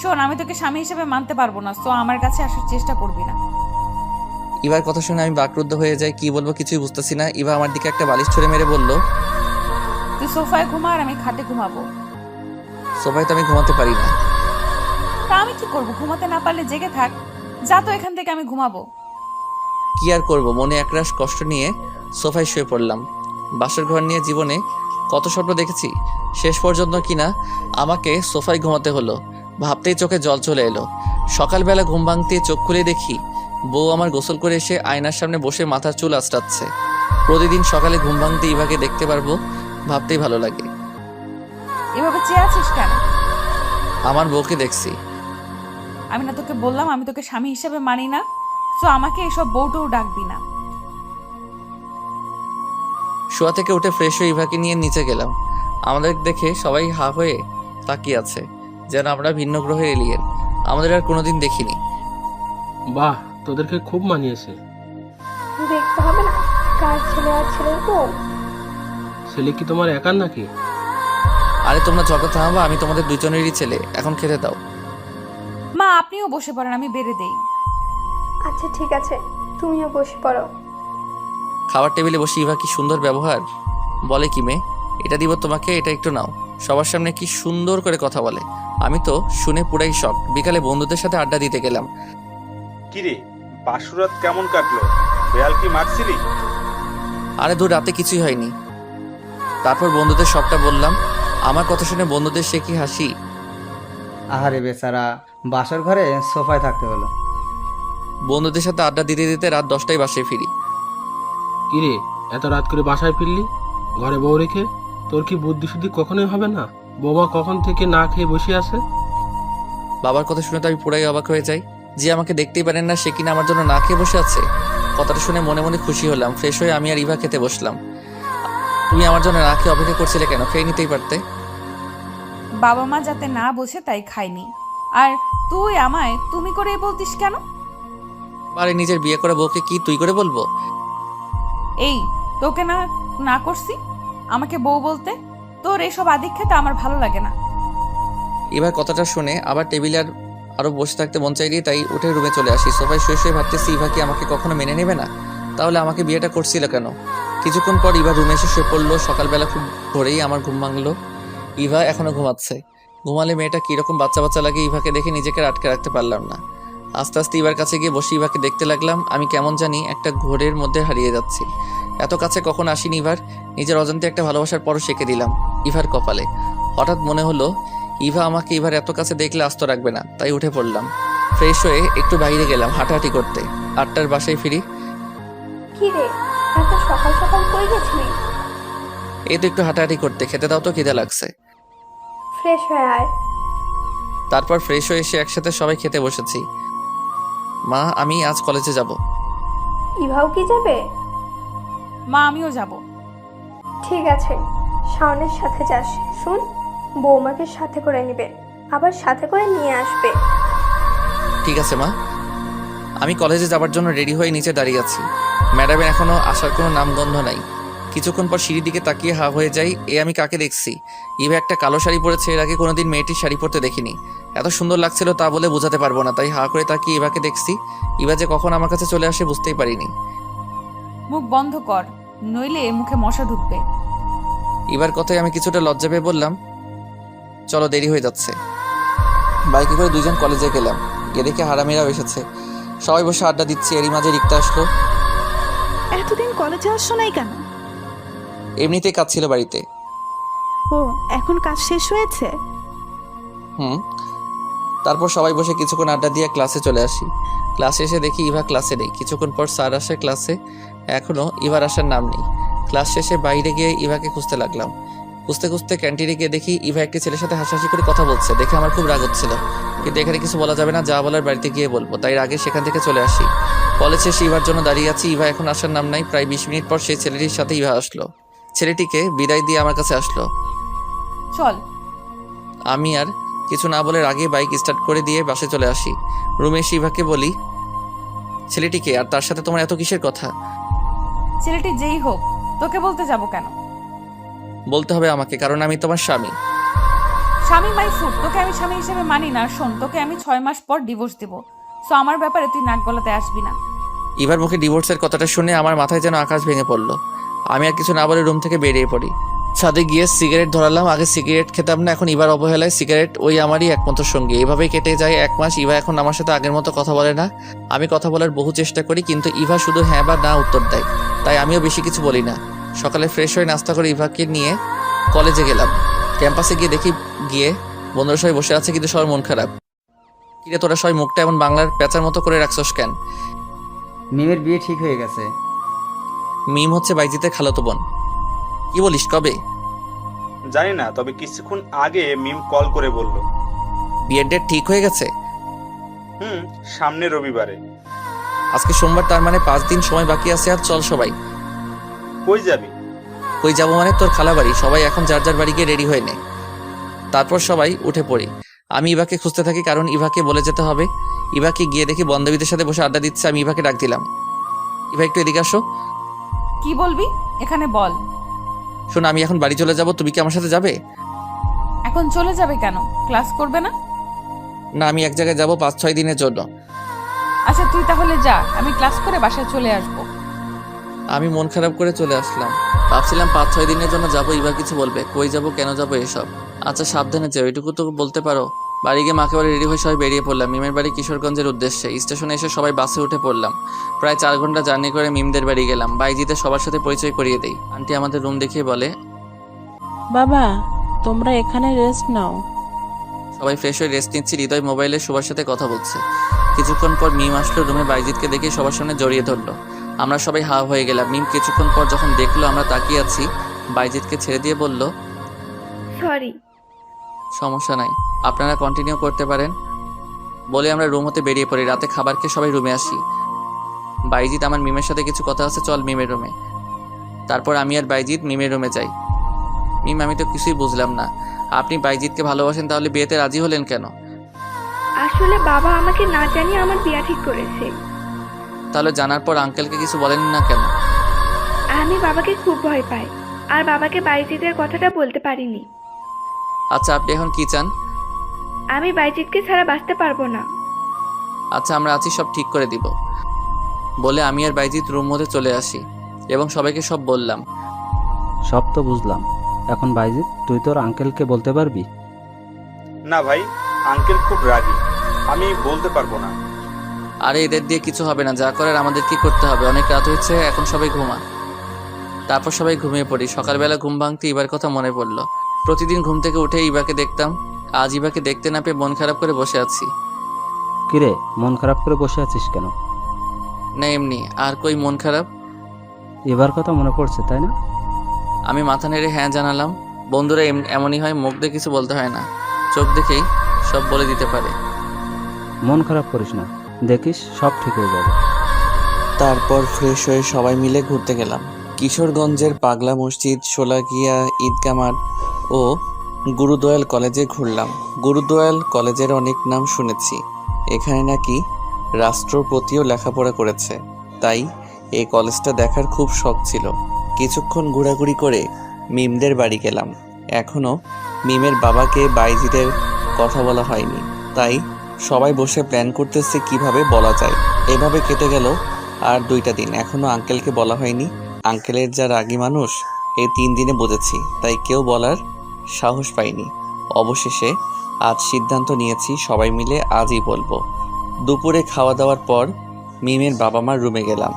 Speaker 4: শোন, আমি তোকে স্বামী হিসেবে মানতে পারবো না, তো আমার কাছে আসার চেষ্টা করবি না।
Speaker 1: ইভার কথা শুনে আমি বাকরুদ্ধ হয়ে যাই। কি বলবো কিছুই বুঝতেছি না। ইভা আমার দিকে একটা বালিশ ছুঁড়ে মেরে বলল,
Speaker 4: তুই সোফায় ঘুমা আর আমি খাটে ঘুমাবো।
Speaker 1: সোফায় তো আমি ঘুমাতে পারি না।
Speaker 4: তা আমি কি করবো? ঘুমাতে না পারলে জেগে থাক। যা তো এখান থেকে, আমি ঘুমাবো।
Speaker 1: কি আর করবো, মনে একরাশ কষ্ট নিয়ে সোফায় শুয়ে পড়লাম। বাসর ঘর নিয়ে জীবনে কত স্বপ্ন দেখেছি, শেষ পর্যন্ত কিনা আমাকে সোফায় ঘুমাতে হলো। ভাবতেই চোখে জল চলে এলো। সকালবেলা ঘুম ভাঙতে চোখ খুলে দেখি বউ আমার গোসল করে এসে আয়নার সামনে বসে মাথার চুল আঁচড়াচ্ছে। প্রতিদিন সকালে ঘুম ভাঙতে ইভাকে দেখতে পারবো, ভাবতেই ভালো লাগে।
Speaker 4: এভাবে চেয়ে আছিস কেন?
Speaker 1: আমার বউকে দেখছি।
Speaker 4: আমি না তোকে বললাম আমি তোকে স্বামী হিসেবে মানি না? তো আমাকে এসব বউটও ডাকবি না।
Speaker 1: শোয়া থেকে উঠে ফ্রেশ হয়ে ইভাকে নিয়ে নিচে গেলাম। আমাদের দেখে সবাই হা হয়ে তাকিয়ে আছে, যেন আমরা ভিন্ন গ্রহে এলিয়েন। আমাদের আর কোনোদিন দেখিনি।
Speaker 2: বাহ, তোদেরকে খুব মানিয়েছে।
Speaker 8: দেখতে হবে না কার ছেলে আর ছেলের বউ?
Speaker 2: ছেলে কি তোমার একার নাকি?
Speaker 1: আরে তোমরা ঝগড়া থামাবা, আমি তোমাদের দুজনেরই ছেলে, এখন খেতে দাও।
Speaker 4: মা আপনিও বসে পড়েন, আমি বেড়ে দেই।
Speaker 8: আচ্ছা ঠিক আছে, তুমিও বসে পড়ো।
Speaker 1: খাবার টেবিলে বসে ইভা কি সুন্দর ব্যবহার, বলে কি মেয়ে, এটা দিব তোমাকে, এটা একটু নাও। সবার সামনে কি সুন্দর করে কথা বলে, আমি তো শুনে পুরাই শখ। বিকালে বন্ধুদের সাথে আড্ডা দিতে গেলাম।
Speaker 3: কিরে, বাসুরাত কেমন কাটলো? বেয়াল কি মারছিলি?
Speaker 1: আরে দূর, রাতে কিছুই হয়নি। তারপর বন্ধুদের সবটা বললাম। আমার কথা শুনে বন্ধুদের সে কি হাসি।
Speaker 6: আহারে বেচারা, বাসর ঘরে সোফায় থাকতে হলো।
Speaker 1: বন্ধুদের সাথে আড্ডা দিতে দিতে রাত 10টায় বাসায় ফিরি।
Speaker 2: কিরে, এত রাত করে বাসায় ফিরলি ঘরে বউ রেখে? তোর কি বুদ্ধি শুদ্ধি কখনোই হবে না? বৌমা কখন থেকে না খেয়ে বসে আছে।
Speaker 1: বাবার কথা শুনে তো আমি পুরাই অবাক হয়ে যাই। যে আমাকে দেখতেই পারেন না সে কিনা আমার জন্য না খেয়ে বসে আছে। কথাটা শুনে মনে মনে খুশি হলাম। ফ্রেশ হয়ে আমি আর ইভা খেতে বসলাম। তুমি আমার জন্য না খেয়ে অপেক্ষা করছিলে কেন? খেয়ে নিতেই পারতে।
Speaker 4: বাবা মা যাতে না বোঝে তাই খাইনি। আর তুই আমায় তুমি করে বলতিস কেন?
Speaker 1: আরে নিজের বিয়ে করা বউকে কি তুই করে বলবো?
Speaker 4: এই তোকে না না করছি আমাকে বউ বলতে? তোর এসব আদিক্ষেতা আমার ভালো লাগে না।
Speaker 1: এবার কথাটা শুনে আবার টেবিলে আরো বসে থাকতে মন চাইনি, তাই উঠে রুমে চলে আসি। সোফায় শুয়ে শুয়ে ভাবতেছি ইভা কি আমাকে কখনো মেনে নেবে না, তাহলে আমাকে বিয়েটা করছিল কেন। কিছুক্ষণ পর ইভা রুমে এসে শুয়ে পড়লো। সকালবেলা খুব ভোরেই আমার ঘুম ভাঙলো। ইভা এখনো ঘুমাচ্ছে। ঘুমালে মেয়েটা কিরকম বাচ্চা বাচ্চা লাগে। ইভাকে দেখে নিজেকে আটকে রাখতে পারলাম না। আস্তে আস্তে ইভার কাছে গিয়ে বসে ইভাকে দেখতে লাগলাম। আমি কেমন জানি একটা ঘোরের মধ্যে হারিয়ে যাচ্ছি। এত কাছে কখন আসিনি ইভার। নিজের অজান্তে একটা ভালোবাসার পরও শেখে দিলাম ইভার কপালে। হঠাৎ মনে হলো ইভা আমাকে ইভার এত কাছে দেখলে আস্ত রাখবে না, তাই উঠে পড়লাম। ফ্রেশ হয়ে একটু বাইরে গেলাম হাঁটাহাঁটি করতে। 8টার বাসায় ফিরি।
Speaker 8: কি রে, এত সকাল সকাল কই গেছিলি?
Speaker 1: এই তো একটু হাঁটাহাঁটি করতে। খেতে দাও তো, খিদে লাগছে।
Speaker 8: ফ্রেশ হয়ে আয়।
Speaker 1: তারপর ফ্রেশ হয়ে এসে একসাথে সবাই খেতে বসেছি। মা, আমি আজ কলেজে যাব।
Speaker 8: ইভাও কি যাবে?
Speaker 4: মা আমিও যাব।
Speaker 8: ঠিক আছে, শাওনের সাথে যাস। শুন, বৌমাকে সাথে করে নিবে, আবার সাথে করে নিয়ে আসবে।
Speaker 1: ঠিক আছে মা। আমি কলেজে যাবার জন্য রেডি হয়ে নিচে দাঁড়িয়ে আছি। ম্যাডামের এখনো আসার কোনো নামগন্ধ নাই। কিছুক্ষণ পর সিঁড়ির দিকে তাকিয়ে হা হয়ে যাই। আমি কাকে দেখছি? ইভা একটা কালো শাড়ি পরেছে। এর আগে কোনোদিন মেয়েটির শাড়ি পরতে দেখিনি। এত সুন্দর লাগছিল তা বলে বোঝাতে পারবো না, তাই হা করে তাকিয়ে ইভাকে দেখছি। ইভা যে কখন আমার কাছে চলে আসে বুঝতেই পারিনি।
Speaker 4: মুখ বন্ধ কর, নইলে মুখে মশা ঢুকবে।
Speaker 1: ইভার কথায় আমি কিছুটা লজ্জা পেয়ে বললাম, চলো দেরি হয়ে যাচ্ছে। বাইকে করে দুজন কলেজে গেলাম। গিয়ে দেখে হারামিরাও এসেছে। সবাই বসে আড্ডা দিচ্ছি। এরই মাঝে রিক্তা আসলো।
Speaker 5: এতদিন কলেজে আসছো নাই কেন?
Speaker 1: এমনিতেই কাজ ছিল বাড়িতে।
Speaker 5: ও, এখন কাজ শেষ হয়েছে?
Speaker 1: তারপর সবাই বসে কিছুক্ষণ আড্ডা দিয়ে ক্লাসে চলে আসি। ক্লাসে এসে দেখি ইভা ক্লাসে নেই। কিছুক্ষণ পর স্যার আসে ক্লাসে। এখনও ইভার আসার নাম নেই। ক্লাস শেষে বাইরে গিয়ে ইভাকে খুঁজতে লাগলাম। খুঁজতে খুঁজতে ক্যান্টিনে গিয়ে দেখি ইভা একটি ছেলের সাথে হাসাহাসি করে কথা বলছে। দেখে আমার খুব রাগ হচ্ছিল, কিন্তু এখানে কিছু বলা যাবে না, যা বলার বাড়িতে গিয়ে বলবো, তাই আগে সেখান থেকে চলে আসি। কলেজ শেষে ইভার জন্য দাঁড়িয়ে আছি। ইভা এখন আসার নাম নাই। প্রায় 20 মিনিট পর সেই ছেলেটির সাথে ইভা আসলো। ছেলেটিকে বিদায় দিয়ে আমার কাছে আসলো।
Speaker 4: চল।
Speaker 1: আমি আর কিছু না বলে আগে বাইক স্টার্ট করে দিয়ে বাসে চলে আসি। রুমে এসে ইভাকে বলি, ছেলেটিকে আর তার সাথে তোমার এত কিসের কথা?
Speaker 4: ছেলেটি যেই হোক, তোকে বলতে যাব কেন?
Speaker 1: বলতে হবে আমাকে, কারণ আমি তোমার স্বামী।
Speaker 4: স্বামী মাই ফুড, তোকে আমি স্বামী হিসেবে মানি না। শোন, তোকে আমি 6 মাস পর ডিভোর্স দেব। সো আমার ব্যাপারে তুই নাক গলাতে আসবি না।
Speaker 1: ইভার মুখে ডিভোর্সের কথাটা শুনে আমার মাথায় যেন আকাশ ভেঙে পড়লো। আমি আর কিছু না বলে রুম থেকে বেরিয়ে পড়ি। ছাদে গিয়ে সিগারেট ধরালাম। আগে সিগারেট খেতাম না, এখন ইভার অবহেলায় সিগারেট ওই আমারই একমাত্র সঙ্গী। এভাবেই কেটে যায় 1 মাস। ইভা এখন আমার সাথে আগের মতো কথা বলে না। আমি কথা বলার বহু চেষ্টা করি, কিন্তু ইভা শুধু হ্যাঁ বা না উত্তর দেয়, তাই আমিও বেশি কিছু বলি না। সকালে ফ্রেশ হয়ে নাস্তা করে ইভাকে নিয়ে কলেজে গেলাম। ক্যাম্পাসে গিয়ে দেখি বন্ধুরা সবাই বসে আছে, কিন্তু সবার মন খারাপ। কিরে তোরা সবাই মুখটা এমন বাংলার পেঁচার মতো করে রাখছস কেন?
Speaker 6: মিমের বিয়ে ঠিক হয়ে গেছে।
Speaker 1: মিম হচ্ছে বাইজিতের খালাতো বোন। কি বলিস, কবে?
Speaker 3: জানি না, তবে কিছুক্ষণ আগে মিম কল করে বলল।
Speaker 1: বিয়ের ডেট ঠিক হয়ে গেছে?
Speaker 3: সামনের রবিবারে।
Speaker 1: আজকে সোমবার, তার মানে 5 দিন সময় বাকি আছে। আর চল সবাই।
Speaker 3: কই যাবি?
Speaker 1: কই যাবো মানে তোর খালা বাড়ি। সবাই এখন যার যার বাড়ি গিয়ে রেডি হয়ে নে। তারপর সবাই উঠে পড়ি। আমি ইভাকে খুঁজতে থাকি, কারণ ইভাকে বলে যেতে হবে। ইভাকে গিয়ে দেখি বান্ধবীদের সাথে বসে আড্ডা দিচ্ছে। আমি ইভাকে ডাক দিলাম, ইভা একটু এদিকে আসো।
Speaker 4: কি বলবি? এখানে বল।
Speaker 1: শোন, আমি এখন বাড়ি চলে যাব, তুমি কি আমার সাথে যাবে?
Speaker 4: এখন চলে যাবে কেন? ক্লাস করবে না?
Speaker 1: না, আমি এক জায়গায় যাব 5-6 দিনের জন্য।
Speaker 4: আচ্ছা তুই তাহলে যা, আমি ক্লাস করে বাসায় চলে আসবো।
Speaker 1: আমি মন খারাপ করে চলে আসলাম। ভাবছিলাম 5-6 দিনের জন্য যাবো, এবার কিছু বলবে, কই যাব, কেন যাব, এসব। আচ্ছা সাবধানে যাও, এটুকু তো বলতে পারো। বাড়ি গিয়ে মাকে বাড়ি রেডি হয়ে সবাই বেরিয়ে পড়লাম মিমের বাড়ি কিশোরগঞ্জের উদ্দেশ্যে। স্টেশনে এসে সবাই বাসে উঠে পড়লাম। প্রায় 4 ঘন্টা জার্নি করে মিমদের বাড়ি গেলাম। বাইজিদের সবার সাথে পরিচয় করিয়ে দেই। আন্টি আমাদের রুম দেখিয়ে বলে,
Speaker 10: বাবা তোমরা এখানে রেস্ট নাও।
Speaker 1: সবাই ফ্রেশ হয়ে রেস্ট নিচ্ছি। হৃদয় মোবাইলে সবার সাথে কথা বলছে। কিছুক্ষণ পর মিম আসলো রুমে, বাইজিদকে দেখে সবার সামনে জড়িয়ে ধরলো। আমরা সবাই হা হয়ে গেলাম। মিম কিছুক্ষণ পর যখন দেখলো আমরা তাকিয়ে আছি, বাইজিদকে ছেড়ে দিয়ে বলল,
Speaker 8: সরি।
Speaker 1: সমস্যা নাই, আপনারা কন্টিনিউ করতে পারেন। বলে আমরা রুম হতে বেরিয়ে পড়ি। রাতে খাবার খেয়ে সবাই রুমে আসি। বাইজিদ, আমার মিমের সাথে কিছু কথা আছে, চল মিমের রুমে। তারপর আমি আর বাইজিদ মিমের রুমে যাই। মিম, আমি তো কিছুই বুঝলাম না, আপনি বাইজিদকে ভালোবাসেন, তাহলে বিয়েতে রাজি হলেন কেন?
Speaker 8: আসলে বাবা আমাকে না জানিয়ে আমার বিয়ে ঠিক করেছে।
Speaker 1: তাহলে জানার পর আঙ্কেলকে কিছু বলেন না কেন?
Speaker 8: আমি বাবাকে খুব ভয় পাই, আর বাবাকে বাইজিতের কথাটা বলতে পারিনি।
Speaker 1: আচ্ছা আপনি এখন কি চান?
Speaker 8: আমি বাইজিতকে ছাড়া বাঁচতে পারবো না।
Speaker 1: আচ্ছা আমরা আছি, সব ঠিক করে দিব। বলে আমি আর বাইজিদ রুম মধ্যে চলে আসি এবং সবাইকে সব বললাম।
Speaker 7: সব তো বুঝলাম, এখন বাইজিৎ তুই তোর আঙ্কেলকে বলতে পারবি?
Speaker 3: না ভাই, আঙ্কেল খুব রাগী, আমি বলতে পারবো না।
Speaker 1: আরে এদের দিয়ে কিছু হবে না, যা করার আমাদের কি করতে হবে। অনেক রাত হয়েছে, এখন সবাই ঘুমা। তারপর সবাই ঘুমিয়ে পড়ি। সকালবেলা ঘুম ভাঙতে ইবার কথা মনে পড়লো। প্রতিদিন ঘুম থেকে উঠে ইবাকে দেখতাম, আজ ইবাকে দেখতে না পেয়ে মন খারাপ করে বসে আছি।
Speaker 7: কিরে মন খারাপ করে বসে আছিস কেন?
Speaker 1: না এমনি, আর কই মন খারাপ।
Speaker 7: এবার কথা মনে পড়ছে তাই না?
Speaker 1: আমি মাথা নেড়ে হ্যাঁ জানালাম। বন্ধুরা এমনই হয়, মুখ দিয়ে কিছু বলতে হয় না, চোখ দেখেই সব বলে দিতে পারে।
Speaker 7: মন খারাপ করিস না, দেখিস সব ঠিক হয়ে যাবে।
Speaker 1: তারপর ফ্রেশ হয়ে সবাই মিলে ঘুরতে গেলাম। কিশোরগঞ্জের পাগলা মসজিদ, শোলাকিয়া ঈদগাহ মাঠ ও গুরুদয়াল কলেজে ঘুরলাম। গুরুদয়াল কলেজের অনেক নাম শুনেছি, এখানে নাকি রাষ্ট্রপতিও লেখাপড়া করেছে, তাই এই কলেজটা দেখার খুব শখ ছিল। কিছুক্ষণ ঘোরাঘুরি করে মিমদের বাড়ি গেলাম। এখনও মিমের বাবাকে বাইজিদের কথা বলা হয়নি, তাই সবাই বসে প্ল্যান করতেছে কিভাবে বলা যায়। এভাবে কেটে গেল আর 2টা দিন, এখনও আঙ্কেলকে বলা হয়নি। আঙ্কেলের যা রাগী মানুষ, এই 3 দিনে বুঝেছি, তাই কেউ বলার সাহস পাইনি। অবশেষে আজ সিদ্ধান্ত নিয়েছি সবাই মিলে আজই বলবো। দুপুরে খাওয়া দাওয়ার পর মিমের বাবা মার রুমে গেলাম।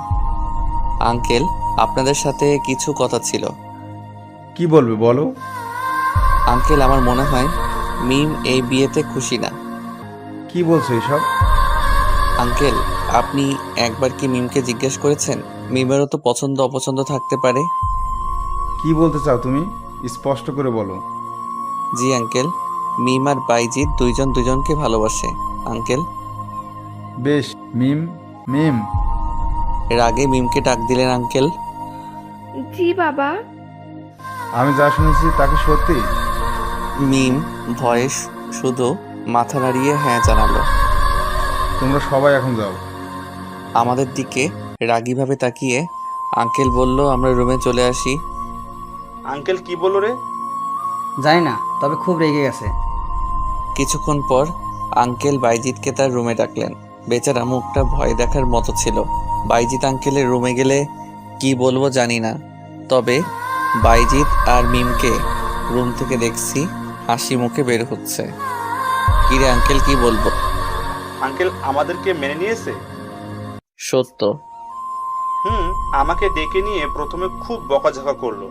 Speaker 1: আঙ্কেল, আপনাদের সাথে কিছু কথা ছিল।
Speaker 11: কি বলবে বলো।
Speaker 1: আঙ্কেল, আমার মনে হয় মিম এই বিয়েতে খুশি না।
Speaker 11: কি বলছো এসব?
Speaker 1: আঙ্কেল, আপনি একবার কি মিমকে জিজ্ঞেস করেছেন? মিমেরও তো পছন্দ অপছন্দ থাকতে পারে।
Speaker 11: কি বলতে চাও তুমি, স্পষ্ট করে বলো।
Speaker 1: জি আঙ্কেল, মিম আর বাইজিৎ দুইজন দুজনকে ভালোবাসে আঙ্কেল।
Speaker 11: বেশ, মিম মিম।
Speaker 1: এর আগে মিমকে ডাক দিলেন আঙ্কেল।
Speaker 8: জি বাবা।
Speaker 11: আমি যা শুনেছি তাকে সত্যি?
Speaker 1: মিম ভয়ে শুধু মাথা নাড়িয়ে হ্যাঁ জানালো।
Speaker 11: তোমরা সবাই এখন যাও।
Speaker 1: আমাদের দিকে রাগীভাবে তাকিয়ে আঙ্কেল বলল, আমরা রুমে চলে আসি।
Speaker 3: আঙ্কেল কি বললো রে?
Speaker 6: জানি না, তবে খুব রেগে গেছে।
Speaker 1: কিছুক্ষণ পর আঙ্কেল বাইজিৎকে তার রুমে ডাকলেন। বেচারা মুখটা ভয় দেখার মতো ছিল। বাইজিৎ আঙ্কেলের রুমে গেলে কি বলবো জানি না, তবে বাইজিৎ আর মিমকে রুম থেকে দেখছি হাসি মুখে বের হচ্ছে। কিরে আঙ্কেল, কি বলবো?
Speaker 3: আঙ্কেল আমাদেরকে মেনে নিয়েছে।
Speaker 1: সত্য।
Speaker 3: আমাকে ডেকে নিয়ে প্রথমে খুব বকাঝকা করলো,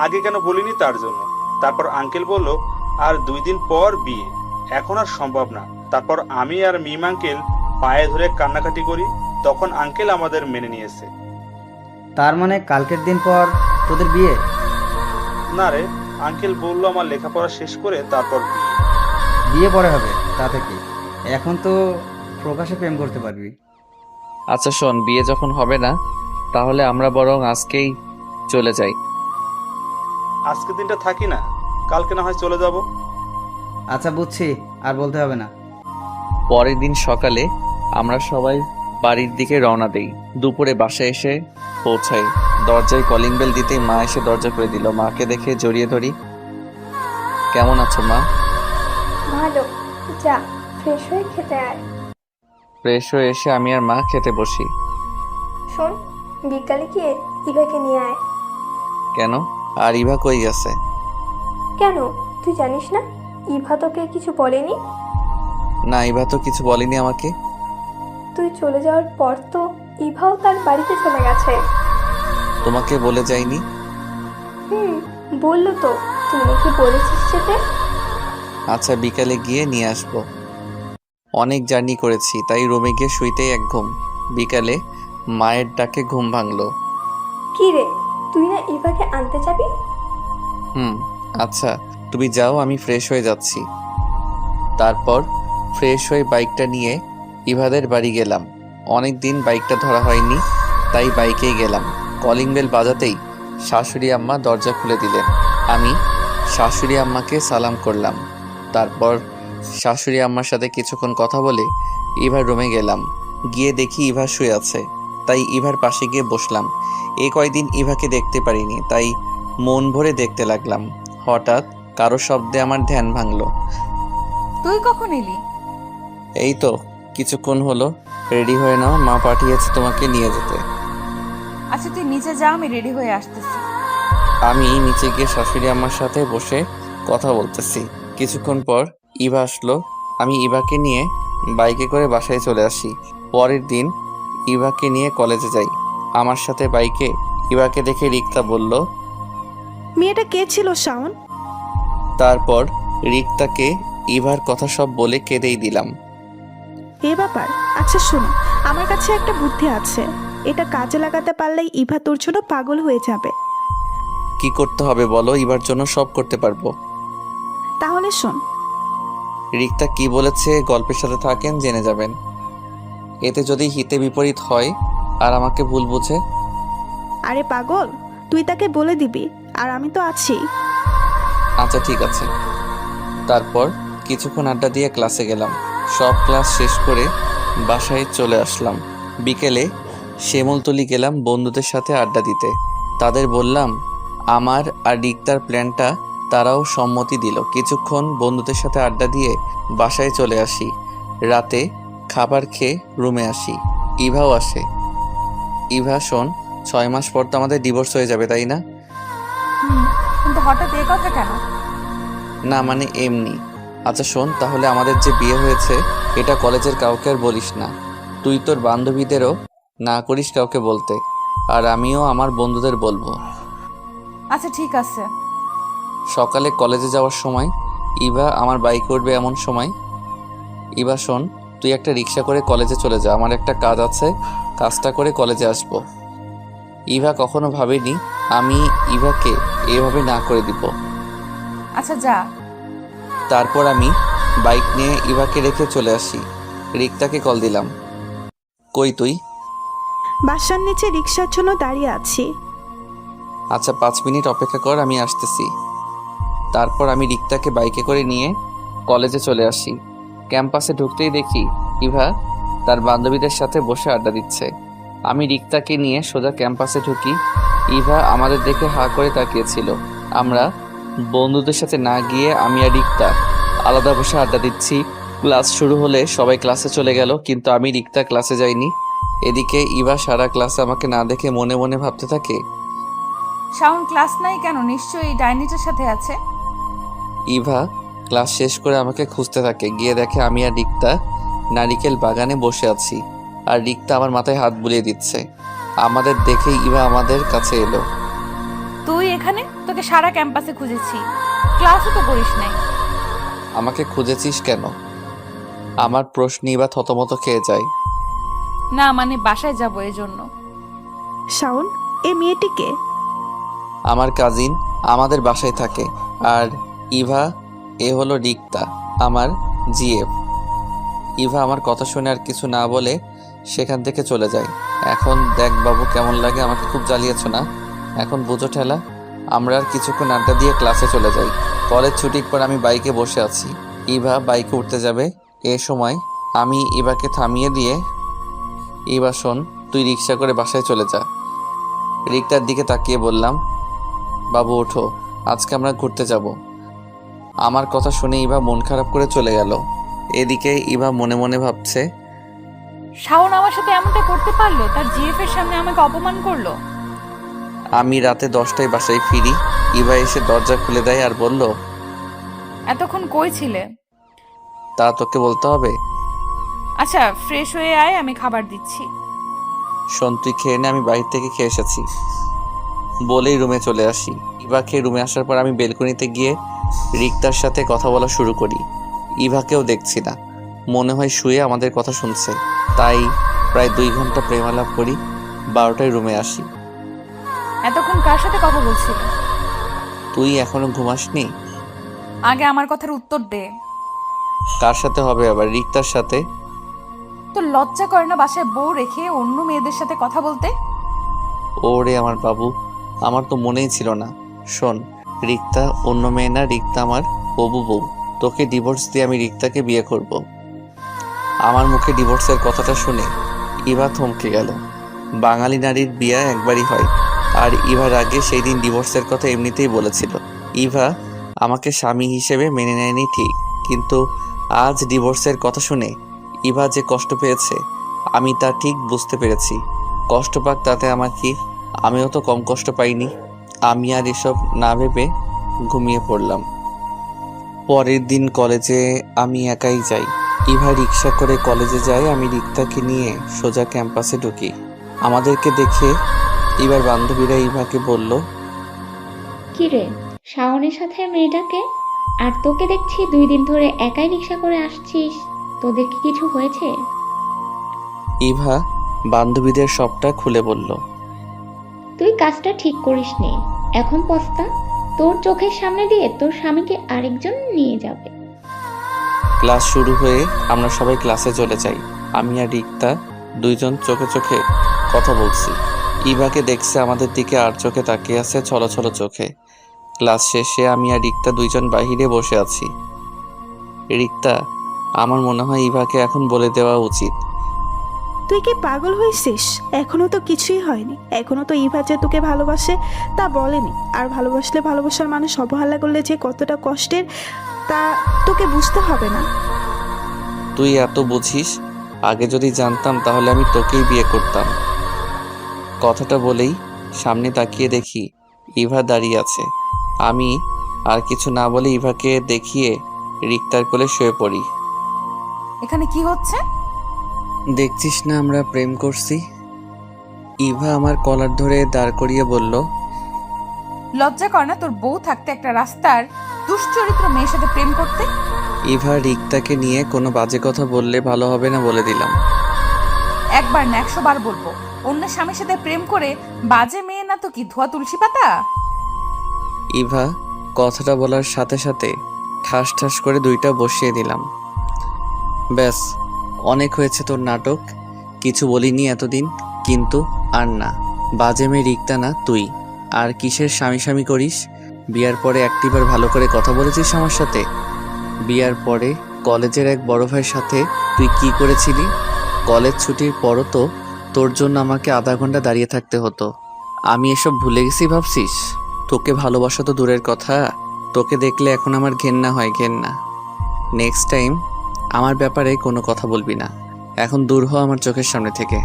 Speaker 3: আগে কেন বলিনি তার জন্য। তারপর আঙ্কেল বলল আর 2 দিন পর বিয়ে, এখন আর সম্ভব না। তারপর আমি আর মিম আঙ্কেল পায়ে ধরে কান্নাকাটি করি, তখন আঙ্কেল আমাদের মেনে নিয়েছে।
Speaker 6: তার মানে কালকের দিন পর তোদের বিয়ে?
Speaker 3: না রে, আঙ্কেল বলল আমার লেখাপড়া শেষ করে তারপর বিয়ে।
Speaker 6: বিয়ে পরে হবে, তা থেকে এখন তো প্রকাশে প্রেম করতে পারবি।
Speaker 1: আচ্ছা শোন, বিয়ে যখন হবে না তাহলে আমরা বরং আজকেই চলে যাই।
Speaker 3: আজকে দিনটা থাকি না, কালকে না হয় চলে যাব।
Speaker 6: আচ্ছা বুঝছি, আর বলতে হবে না।
Speaker 1: পরের দিন সকালে আমরা সবাই বাড়ির দিকে রওনা দেই। দুপুরে বাসায় এসে পৌঁছাই। দরজায় কলিং বেল দিতেই মা এসে দরজা খুলে দিল। মাকে দেখে জড়িয়ে ধরি। কেমন আছো মা?
Speaker 8: ভালো। যা, ফ্রেশ হয়ে খেতে আয়।
Speaker 1: ফ্রেশ হয়ে এসে আমি আর মা খেতে বসি।
Speaker 8: শোন, বিকালে গিয়ে ইভাকে নিয়ে আয়।
Speaker 1: কেন? আর ইভা কই গেছে?
Speaker 8: কেন, তুই জানিস না ইভা তোকে কিছু বলেনি?
Speaker 1: না, ইভা তো কিছু বলেনি আমাকে।
Speaker 8: তুই চলে যাওয়ার পর তো ইভাও তার বাড়িতে চলে গেছে।
Speaker 1: তোমাকে বলে যায়নি?
Speaker 8: বললো তো, তুই নাকি বলেছিস যেতে।
Speaker 1: আচ্ছা, বিকালে গিয়ে নিয়ে আসবো। অনেক জার্নি করেছি, তাই রুমে গিয়ে শুইতেই এক ঘুম। বিকালে মায়ের ডাকে ঘুম ভাঙলো।
Speaker 8: কি রে, তুই না ইভাকে আনতে যাবি?
Speaker 1: আচ্ছা, তুমি যাও, আমি ফ্রেশ হয়ে যাচ্ছি। তারপর ফ্রেশ হয়ে বাইকটা নিয়ে ইভাদের বাড়ি গেলাম। অনেক দিন বাইকটা ধরা হয়নি, তাই বাইকেই গেলাম। কলিং বেল বাজাতেই শাশুড়ি আম্মা দরজা খুলে দিলেন। আমি শাশুড়ি আম্মাকে সালাম করলাম। তারপর শাশুড়ি আম্মার সাথে কিছুক্ষণ কথা বলে ইভার রুমে গেলাম। গিয়ে দেখি ইভা শুয়ে আছে, তাই ইভার পাশে গিয়ে বসলাম। এই কয়দিন ইভাকে দেখতে পারিনি, তাই মন ভরে দেখতে লাগলাম। হঠাৎ কারো শব্দে আমার ধ্যান ভাঙলো।
Speaker 4: তুই কখন এলি?
Speaker 1: এই তো কিছুক্ষণ হলো। রেডি হয়ে নাও, মা পাঠিয়েছে তোমাকে নিয়ে যেতে।
Speaker 4: আচ্ছা তুই নিচে যা, আমি রেডি হয়ে আসতেছি।
Speaker 1: আমি নিচে গিয়ে শাশুড়ি আম্মার সাথে বসে কথা বলতেছি। কিছুক্ষণ পর ইভা আসলো। আমি ইভাকে নিয়ে বাইকে করে বাসায় চলে আসি। পরের দিন ইভাকে নিয়ে কলেজে যাই। আমার সাথে বাইকে ইভাকে দেখে রিক্তা বলল।
Speaker 5: মেয়েটা কে ছিল শাওন?
Speaker 1: তারপর রিক্তাকে ইভার কথা সব বলে কেঁদেই দিলাম।
Speaker 5: এ ব্যাপার। আচ্ছা শোনো, আমার কাছে একটা বুদ্ধি আছে, এটা কাজে লাগাতে পারলেই ইভা তোর জন্য পাগল হয়ে যাবে।
Speaker 1: কি করতে হবে বলো, ইভার জন্য সব করতে পারবো।
Speaker 5: তাহলে শোন।
Speaker 1: রিক্তা কি বলেছে গল্পের সাথে থাকেন, জেনে যাবেন। এতে যদি হিতে বিপরীত হয় আর আমাকে ভুল বুঝে?
Speaker 5: আরে পাগল, তুই তাকে বলে দিবি, আর আমি তো আছি।
Speaker 1: আচ্ছা ঠিক আছে। তারপর কিছুক্ষণ আড্ডা দিয়ে ক্লাসে গেলাম। সব ক্লাস শেষ করে বাসায় চলে আসলাম। বিকেলে শ্যামলতলি গেলাম বন্ধুদের সাথে আড্ডা দিতে। তাদের বললাম আমার আর রিক্তার প্ল্যানটা, তারাও সম্মতি দিল। কিছুক্ষণ বন্ধুদের সাথে আড্ডা দিয়ে বাসায় চলে আসি। রাতে খাবার খেয়ে রুমে আসি। ইভাও আসে। ইভা শোন, 6 মাস পর তো আমাদের ডিভোর্স হয়ে যাবে, তাই না?
Speaker 4: কিন্তু হঠাৎ এই কথা কেন?
Speaker 1: না মানে এমনি। আচ্ছা শোন, তাহলে আমাদের যে বিয়ে হয়েছে এটা কলেজের কাউকে আর বলিস না। তুই তোর বান্ধবীদেরও না করিস কাউকে বলতে, আর আমিও আমার বন্ধুদের বলবো।
Speaker 4: আচ্ছা ঠিক আছে।
Speaker 1: সকালে কলেজে যাওয়ার সময় ইভা আমার বাইকে উঠবে এমন সময়। ইভা শোন, তুই একটা রিক্সা করে কলেজে চলে যা, আমার একটা কাজ আছে, কাজটা করে কলেজে আসবো। ইভা কখনো ভাবেনি আমি ইভাকে এভাবে না করে দিব।
Speaker 4: আচ্ছা যা।
Speaker 1: তারপর আমি বাইক নিয়ে ইভাকে রেখে চলে আসি। রিক্তাকে কল দিলাম। কই তুই?
Speaker 5: বাসার নিচে রিক্সার জন্য দাঁড়িয়ে আছি।
Speaker 1: আচ্ছা 5 মিনিট অপেক্ষা কর, আমি আসতেছি। তারপর আমি রিক্তাকে বাইকে করে নিয়ে কলেজে চলে আসি। ক্যাম্পাসে ঢুকতেই দেখি ইভা তার বান্ধবীদের সাথে বসে আড্ডা দিচ্ছে। আমি রিক্তাকে নিয়ে সোজা ক্যাম্পাসে ঢুকি। ইভা আমাদের দেখে হা করে তাকিয়েছিল। আমরা বন্ধুদের সাথে না গিয়ে আমি আর রিক্তা আলাদা বসে আড্ডা দিচ্ছি। ক্লাস শুরু হলে সবাই ক্লাসে চলে গেল, কিন্তু আমি রিক্তা ক্লাসে যাইনি। এদিকে ইভা সারা ক্লাসে আমাকে না দেখে মনে মনে ভাবতে থাকে,
Speaker 4: শাওন ক্লাস নাই কেন? নিশ্চয়ই ডাইনিটার সাথে আছে।
Speaker 1: ইভা ক্লাস শেষ করে আমাকে খুঁজতে থাকে। গিয়ে দেখে আমি আর রিক্তা নারিকেল বাগানে বসে আছি, আর রিক্তা আমার মাথায় হাত বুলিয়ে দিচ্ছে। আমাদের দেখেই ইভা আমাদের কাছে এলো।
Speaker 4: তুই এখানে? তোকে সারা ক্যাম্পাসে খুঁজেছি, ক্লাসও তো করিস নাই।
Speaker 1: আমাকে খুঁজেছিস কেন? আমার প্রশ্নে ইভা থতমত খেয়ে যায়।
Speaker 4: না মানে বাসায় যাবো এই জন্য।
Speaker 5: শাওন, এ মেয়েটিকে?
Speaker 1: আমার কাজিন, আমাদের বাসায় থাকে। আর ইভা, এ হলো রিক্তা, আমার জিএফ। ইভা আমার কথা শুনে আর কিছু না বলে সেখান থেকে চলে যায়। এখন দেখ বাবু কেমন লাগে, আমাকে খুব জ্বালিয়েছ না? এখন বুঝো ঠেলা। আমরা আর কিছুক্ষণ আড্ডা দিয়ে ক্লাসে চলে যাই। কলেজ ছুটির পর আমি বাইকে বসে আছি। ইভা বাইকে উঠতে যাবে, এ সময় আমি ইভাকে থামিয়ে দিয়ে, ইভা শোন, তুই রিক্সা করে বাসায় চলে যা। রিক্তার দিকে তাকিয়ে বললাম, বাবু ওঠো, আজকে আমরা ঘুরতে যাব। আমার কথা শুনে ইভা মন খারাপ করে চলে গেল। এদিকে ইভা মনে মনে ভাবছে,
Speaker 4: শাওন আমার সাথে এমনটা করতে পারলো? তার জিএফ এর সামনে আমাকে অপমান করলো।
Speaker 1: আমি রাতে 10টায় বাসায় ফিরি। ইভা এসে দরজা খুলে দেয় আর বলল,
Speaker 4: এতক্ষণ কই ছিলে?
Speaker 1: তা তোকে বলতে হবে?
Speaker 4: আচ্ছা ফ্রেশ হয়ে আয়, আমি খাবার দিচ্ছি।
Speaker 1: শোন, তুই খেয়ে নে, আমি বাইরে থেকে খেয়ে এসেছি। বলেই রুমে চলে আসি। ইভা খেয়ে রুমে আসার পর আমি বেলকনিতে গিয়ে রিক্তার সাথে কথা বলা শুরু করি। ইভাকেও দেখছি না, মনে হয় শুয়ে আমাদের কথা শুনছে। তাই প্রায় 2 ঘন্টা প্রেমালাপ করি। 12টায় রুমে আসি।
Speaker 4: এতক্ষণ কার সাথে কথা বলছিলে?
Speaker 1: তুই এখনো ঘুমাসনি?
Speaker 4: আগে আমার কথার উত্তর দে।
Speaker 1: কার সাথে হবে আবার? রিক্তার সাথে।
Speaker 4: তো লজ্জা করে না বাসায় বউ রেখে অন্য মেয়েদের সাথে কথা বলতে?
Speaker 1: ওরে আমার বাবু, আমার তো মনেই ছিল না। শোন, রিক্তা অন্য মেয়ে না, রিক্তা আমার হবু বউ। তোকে ডিভোর্স দিয়ে আমি রিক্তাকে বিয়ে করব। আমার মুখে ডিভোর্সের কথাটা শুনে ইভা থমকে গেল। বাঙালি নারীর বিয়ে একবারই হয়, আর ইভার আগে সেই দিন ডিভোর্সের কথা এমনিতেই বলেছিল। ইভা আমাকে স্বামী হিসেবে মেনে নেয়নি ঠিক, কিন্তু আজ ডিভোর্সের কথা শুনে ইভা যে কষ্ট পেয়েছে আমি তা ঠিক বুঝতে পেরেছি। কষ্ট পাক তাতে আমার কি, আমিও তো কম কষ্ট পাইনি। আমি আর এসব না ভেবে ঘুমিয়ে পড়লাম। পরের দিন কলেজে আমি একাই যাই। ইভা রিক্সা করে কলেজে যায়, আমি রিক্তাকে নিয়ে সোজা ক্যাম্পাসে ঢুকি। আমাদেরকে দেখে এবার বান্ধবীরা ইভাকে বলল,
Speaker 12: কি রে, শাওনের সাথে মেয়েটাকে? আর তোকে দেখছি 2 দিন ধরে একাই রিক্সা করে আসছিস, তোদের কি কিছু হয়েছে?
Speaker 1: ইভা বান্ধবীদের সবটা খুলে বলল।
Speaker 12: তুই কাজটা ঠিক করিসনি, এখন পস্তা। তোর চোখের সামনে দিয়ে তোর স্বামীকে আরেকজন নিয়ে যাবে।
Speaker 1: ক্লাস শুরু হয়ে আমরা সবাই ক্লাসে চলে যাই। আমি আর রিক্তা 2 জন চোখে চোখে কথা বলছি। ইভাকে দেখছে আমাদের দিকে আর চোখে তাকিয়ে আছে ছলো ছলো চোখে। ক্লাস শেষে আমি আর রিক্তা 2 জন বাহিরে বসে আছি। রিক্তা, আমার মনে হয় ইভাকে এখন বলে দেওয়া উচিত।
Speaker 5: তুই কি পাগল হয়েছিস? এখনো তো কিছুই হয়নি। এখনো তো ইভা যে তোকে ভালোবাসে তা বলেনি। আর ভালোবাসলে ভালোবাসার মানুষ অবহেলা করলে যে কতটা কষ্টের তা তোকে বুঝতে হবে না।
Speaker 1: তুই এত বুঝিস? আগে যদি জানতাম তাহলে আমি তোকেই বিয়ে করতাম। কথাটা বলেই সামনে তাকিয়ে দেখি ইভা দাঁড়িয়ে আছে। আমি আর কিছু না বলে ইভাকে দেখিয়ে রিক্তার কোলে শুয়ে পড়ি।
Speaker 4: এখানে কি হচ্ছে?
Speaker 1: দেখছিস না আমরা প্রেম করছি? ইভা আমার কলার ধরে দাঁড় করিয়ে বলল,
Speaker 4: লজ্জা কর না তোর বউ থাকতে একটা রাস্তার দুশ্চরিত্র মেয়ের সাথে প্রেম করতে?
Speaker 1: ইভা রিক্তাকে নিয়ে কোনো বাজে কথা বললে ভালো হবে না বলে দিলাম।
Speaker 4: একবার না 100 বার বলবো, অন্য স্বামীর সাথে প্রেম করে বাজে মেয়ে না তো কি ধোয়া তুলসী পাতা?
Speaker 1: ইভা কথাটা বলার সাথে সাথে ঠাস ঠাস করে 2টা বসিয়ে দিলাম। ব্যাস, অনেক হয়েছে তোর নাটক। কিছু বলিনি এতদিন, কিন্তু আর না। বাজে মেয়ে রিক্তা না তুই। আর কিসের স্বামী স্বামী করিস? বিয়ার পরে একটিবার ভালো করে কথা বলেছিস আমার সাথে? বিয়ার পরে কলেজের এক বড় ভাইয়ের সাথে তুই কি করেছিলি? কলেজ ছুটির পরও তো তোর জন্য আমাকে আধা ঘন্টা দাঁড়িয়ে থাকতে হতো। আমি এসব ভুলে গেছি ভাবছিস? তোকে ভালোবাসা তো দূরের কথা, তোকে দেখলে এখন আমার ঘেন্না হয়, ঘেন্না। নেক্সট টাইম আমার ব্যাপারে কোনো কথা বলবি না। এখন দূর হ আমার চোখের সামনে থেকে।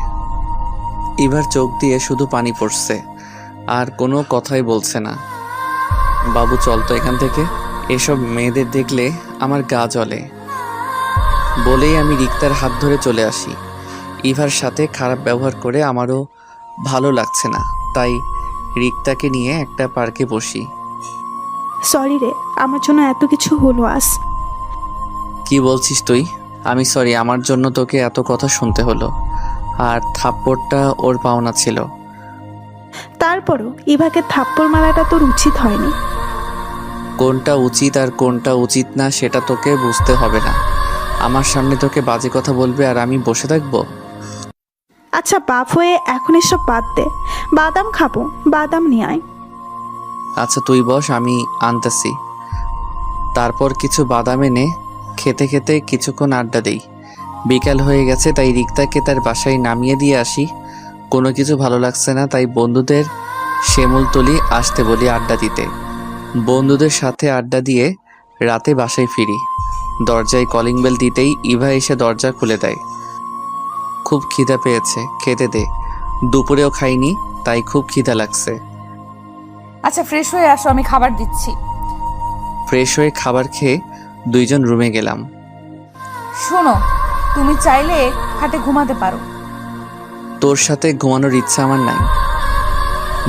Speaker 1: এবার চোখ দিয়ে শুধু পানি পড়ছে, আর কোনো কথাই বলছে না। বাবু চল তো এখান থেকে, এসব মেয়েদের দেখলে আমার গা জ্বলে। বলেই আমি রিক্তার হাত ধরে চলে আসি। ইভার সাথে খারাপ ব্যবহার করে আমারও ভালো লাগছে না, তাই রিক্তাকে নিয়ে একটা পার্কে বসি।
Speaker 5: সরি রে, আমার জন্য এত কিছু হলো আজ।
Speaker 1: কি বলছিস তুই? আমি সরি, আমার জন্য তোকে এত কথা শুনতে হলো। আর থাপ্পড়টা ওর পাওনা ছিল।
Speaker 5: তারপরও ইভাকে থাপ্পড় মারাটা তোর উচিত হয়নি।
Speaker 1: কোনটা উচিত আর কোনটা উচিত না সেটা তোকে বুঝতে হবে না। আমার সামনে তোকে বাজে কথা বলবে আর আমি বসে থাকবো?
Speaker 5: আচ্ছা বাপ হয়ে এখন এসব বাদ দে। বাদাম খাবো, বাদাম নিয়ে আয়।
Speaker 1: আচ্ছা তুই বস, আমি আনতেছি। তারপর কিছু বাদাম এনে খেতে খেতে কিছুক্ষণ আড্ডা দেই। বিকাল হয়ে গেছে, তাই রিক্তাকে তার বাসায় নামিয়ে দিয়ে আসি। কোনো কিছু ভালো লাগছে না, তাই বন্ধুদের শিমুলতলি আসতে বলি আড্ডা দিতে। বন্ধুদের সাথে আড্ডা দিয়ে রাতে বাসায় ফিরি। দরজায় কলিং বেল দিতেই ইভা এসে দরজা খুলে দেয়। খুব খিদা পেয়েছে, খেতে দে। দুপুরেও খাইনি, তাই খুব খিদা লাগছে।
Speaker 4: আচ্ছা ফ্রেশ হয়ে আসো, আমি খাবার দিচ্ছি।
Speaker 1: ফ্রেশ হয়ে খাবার খেয়ে দুইজন রুমে গেলাম।
Speaker 4: শোনো, তুমি চাইলে খাটে ঘুমাতে পারো।
Speaker 1: তোর সাথে ঘুমানোর ইচ্ছা আমার নাই।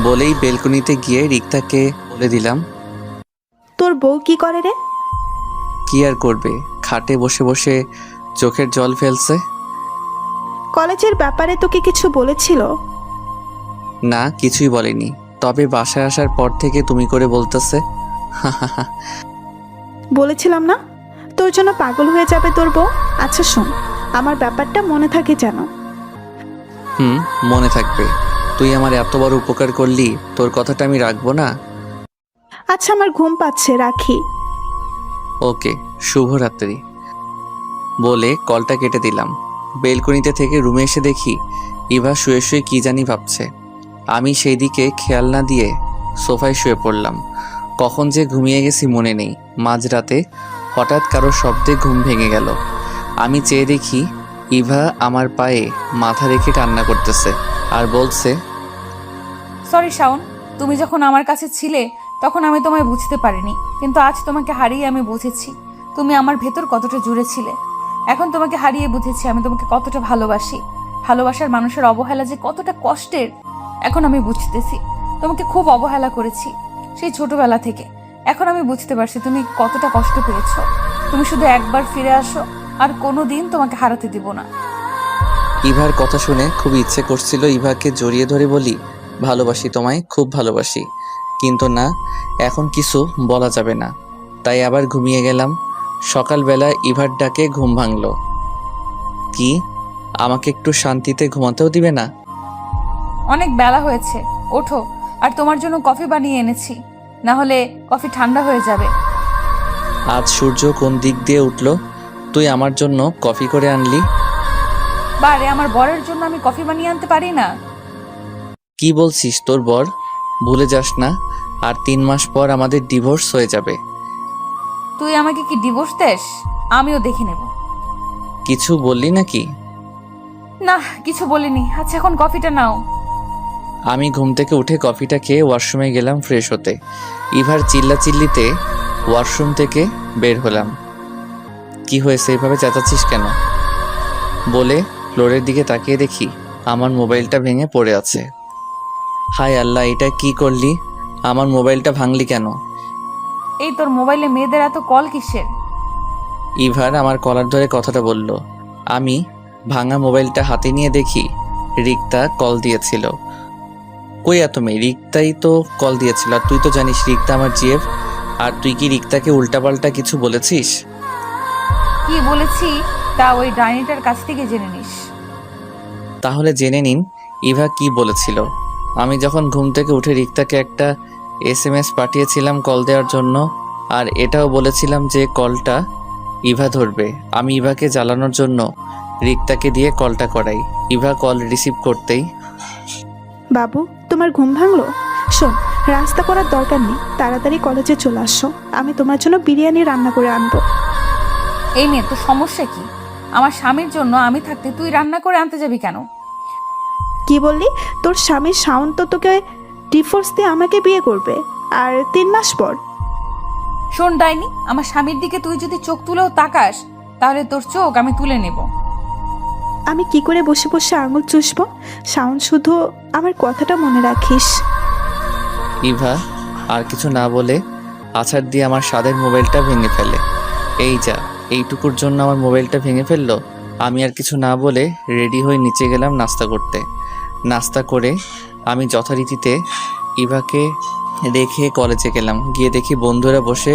Speaker 1: বলেই বেলকনিতে গিয়ে রিক্তাকে বলে দিলাম।
Speaker 5: তোর বউ কি করে রে?
Speaker 1: কি আর করবে, খাটে বসে বসে চোখের জল ফেলছে।
Speaker 5: কলেজের ব্যাপারে তোকে কিছু বলেছিল?
Speaker 1: না, কিছুই বলেনি, তবে বাসায় আসার পর থেকে তুমি করে বলতেছে।
Speaker 5: বলেছিলাম না তোর জন্য পাগল হয়ে যাবে তোর বউ। আচ্ছা শোন, আমার ব্যাপারটা মনে থাকে যেন।
Speaker 1: মনে থাকবে। তুই আমার এত বড় উপকার করলি, তোর কথাটা আমি রাখবো না?
Speaker 5: আচ্ছা আমার ঘুম পাচ্ছে, রাখি।
Speaker 1: ওকে, শুভরাত্রি। বলে কলটা কেটে দিলাম। বেলকনিতে থেকে রুমে এসে দেখি ইভা শুয়ে শুয়ে কি জানি ভাবছে। আমি সেই দিকে খেয়াল না দিয়ে সোফায় শুয়ে পড়লাম। কখন যে ঘুমিয়ে গেছি মনে নেই। মাঝরাতে হঠাৎ কারো শব্দে ঘুম ভেঙে গেল। আমি চেয়ে দেখি ইভা আমার পায়ে মাথা রেখে কান্না করতেছে আর বলছে,
Speaker 4: সরি শাওন, তুমি যখন আমার কাছে ছিলে তখন আমি তোমায় বুঝতে পারিনি, কিন্তু আজ তোমাকে হারিয়ে আমি বুঝেছি তুমি আমার ভেতর কতটা জুড়ে ছিলে। এখন তোমাকে হারিয়ে বুঝেছি আমি তোমাকে কতটা ভালোবাসি। ভালোবাসার মানুষের অবহেলা যে কতটা কষ্টের এখন আমি বুঝতেছি। তোমাকে খুব অবহেলা করেছি সেই ছোটবেলা থেকে। এখন আমি বুঝতে পারছি তুমি কতটা কষ্ট পেয়েছো। তুমি শুধু একবার ফিরে আসো, আর কোনোদিন তোমাকে হারাতে দিব না।
Speaker 1: ইভার কথা শুনে খুব ইচ্ছে করছিল ইভাকে জড়িয়ে ধরে বলি, ভালোবাসি তোমায়, খুব ভালোবাসি। কিন্তু না, এখন কিছু বলা যাবে না। তাই আবার ঘুমিয়ে গেলাম। সকালবেলা ইভার ডাকে ঘুম ভাঙল। কি, আমাকে একটু শান্তিতে ঘুমাতেও দিবে না?
Speaker 4: অনেক বেলা হয়েছে, ওঠো। আর তোমার জন্য কফি বানিয়ে এনেছি, না হলে কফি ঠান্ডা হয়ে যাবে।
Speaker 1: আজ সূর্য কোন দিক দিয়ে উঠল, তুই আমার জন্য কফি করে আনলি?
Speaker 4: বারে, আমার বরের জন্য আমি কফি বানিয়ে আনতে পারি না?
Speaker 1: কি বলছিস? তোর বর? ভুলে যাস না, আর 3 মাস পর আমাদের ডিভোর্স হয়ে যাবে।
Speaker 4: তুই আমাকে কি ডিভোর্স দেস? আমিও দেখে নেব।
Speaker 1: কিছু বললি নাকি?
Speaker 4: না, কিছু বলিনি। আচ্ছা এখন কফিটা নাও।
Speaker 1: আমি ঘুম থেকে উঠে কফিটা খেয়ে ওয়াশরুমে গেলাম ফ্রেশ হতে। ইভার চিল্লাচিল্লিতে ওয়াশরুম থেকে বের হলাম। কি হয়েছে, এইভাবে চেঁচাচ্ছিস কেন? বলে ফ্লোরের দিকে তাকিয়ে দেখি আমার মোবাইলটা ভেঙে পড়ে আছে। হায় আল্লাহ, এটা কি করলি? আমার মোবাইলটা ভাঙলি কেন?
Speaker 4: এই তোর মোবাইলে মেয়েদের এত কল কিসের?
Speaker 1: ইভার আমার কলার ধরে কথাটা বলল। আমি ভাঙা মোবাইলটা হাতে নিয়ে দেখি রিক্তা কল দিয়েছিল। কই এত মেয়ে, রিক্তাই তো কল দিয়েছিল। আর তুই তো জানিস রিক্তা আমার জিএফ। আর তুই কি রিক্তাকে উল্টাপাল্টা কিছু বলেছিস?
Speaker 4: কি বলেছি তা ওই ডাইনিটার কাছ থেকে জেনে নিস।
Speaker 1: তাহলে জেনে নিন ইভা কি বলেছিল। আমি যখন ঘুম থেকে উঠে রিক্তাকে একটা SMS পাঠিয়েছিলাম কল দেওয়ার জন্য, আর এটাও বলেছিলাম যে কলটা ইভা ধরবে। আমি ইভাকে জ্বালানোর জন্য রিক্তাকে দিয়ে কলটা করাই। ইভা কল রিসিভ করতেই,
Speaker 5: বাবু তোমার ঘুম ভাঙলো? শোন, রাস্তা করার দরকার নেই, তাড়াতাড়ি কলেজে চলে আসো। আমি তোমার জন্য বিরিয়ানি রান্না করে আনবো।
Speaker 4: এই মেয়ে, তোর সমস্যা কি? আমার স্বামীর জন্য আমি থাকতে তুই রান্না করে আনতে যাবি কেন?
Speaker 5: কি বললি? তোর স্বামী শাওন তো তোকে ডিভোর্স দিয়ে আমাকে বিয়ে করবে, আর 3 মাস পর।
Speaker 4: শোন ডাইনি, আমার স্বামীর দিকে তুই যদি চোখ তুলেও তাকাস তাহলে তোর চোখ আমি তুলে নেব।
Speaker 5: আমি কি করে বসে বসে আঙুল চুষবো? শাওন, শুধু আমার কথাটা মনে রাখিস।
Speaker 1: ইভা আর কিছু না বলে আছাড় দিয়ে আমার স্বাদের মোবাইলটা ভেঙে ফেলে। এই যা, এইটুকুর জন্য আমার মোবাইলটা ভেঙে ফেললো। আমি আর কিছু না বলে রেডি হয়ে নিচে গেলাম নাস্তা করতে। নাস্তা করে আমি যথারীতিতে ইভাকে রেখে কলেজে গেলাম। গিয়ে দেখি বন্ধুরা বসে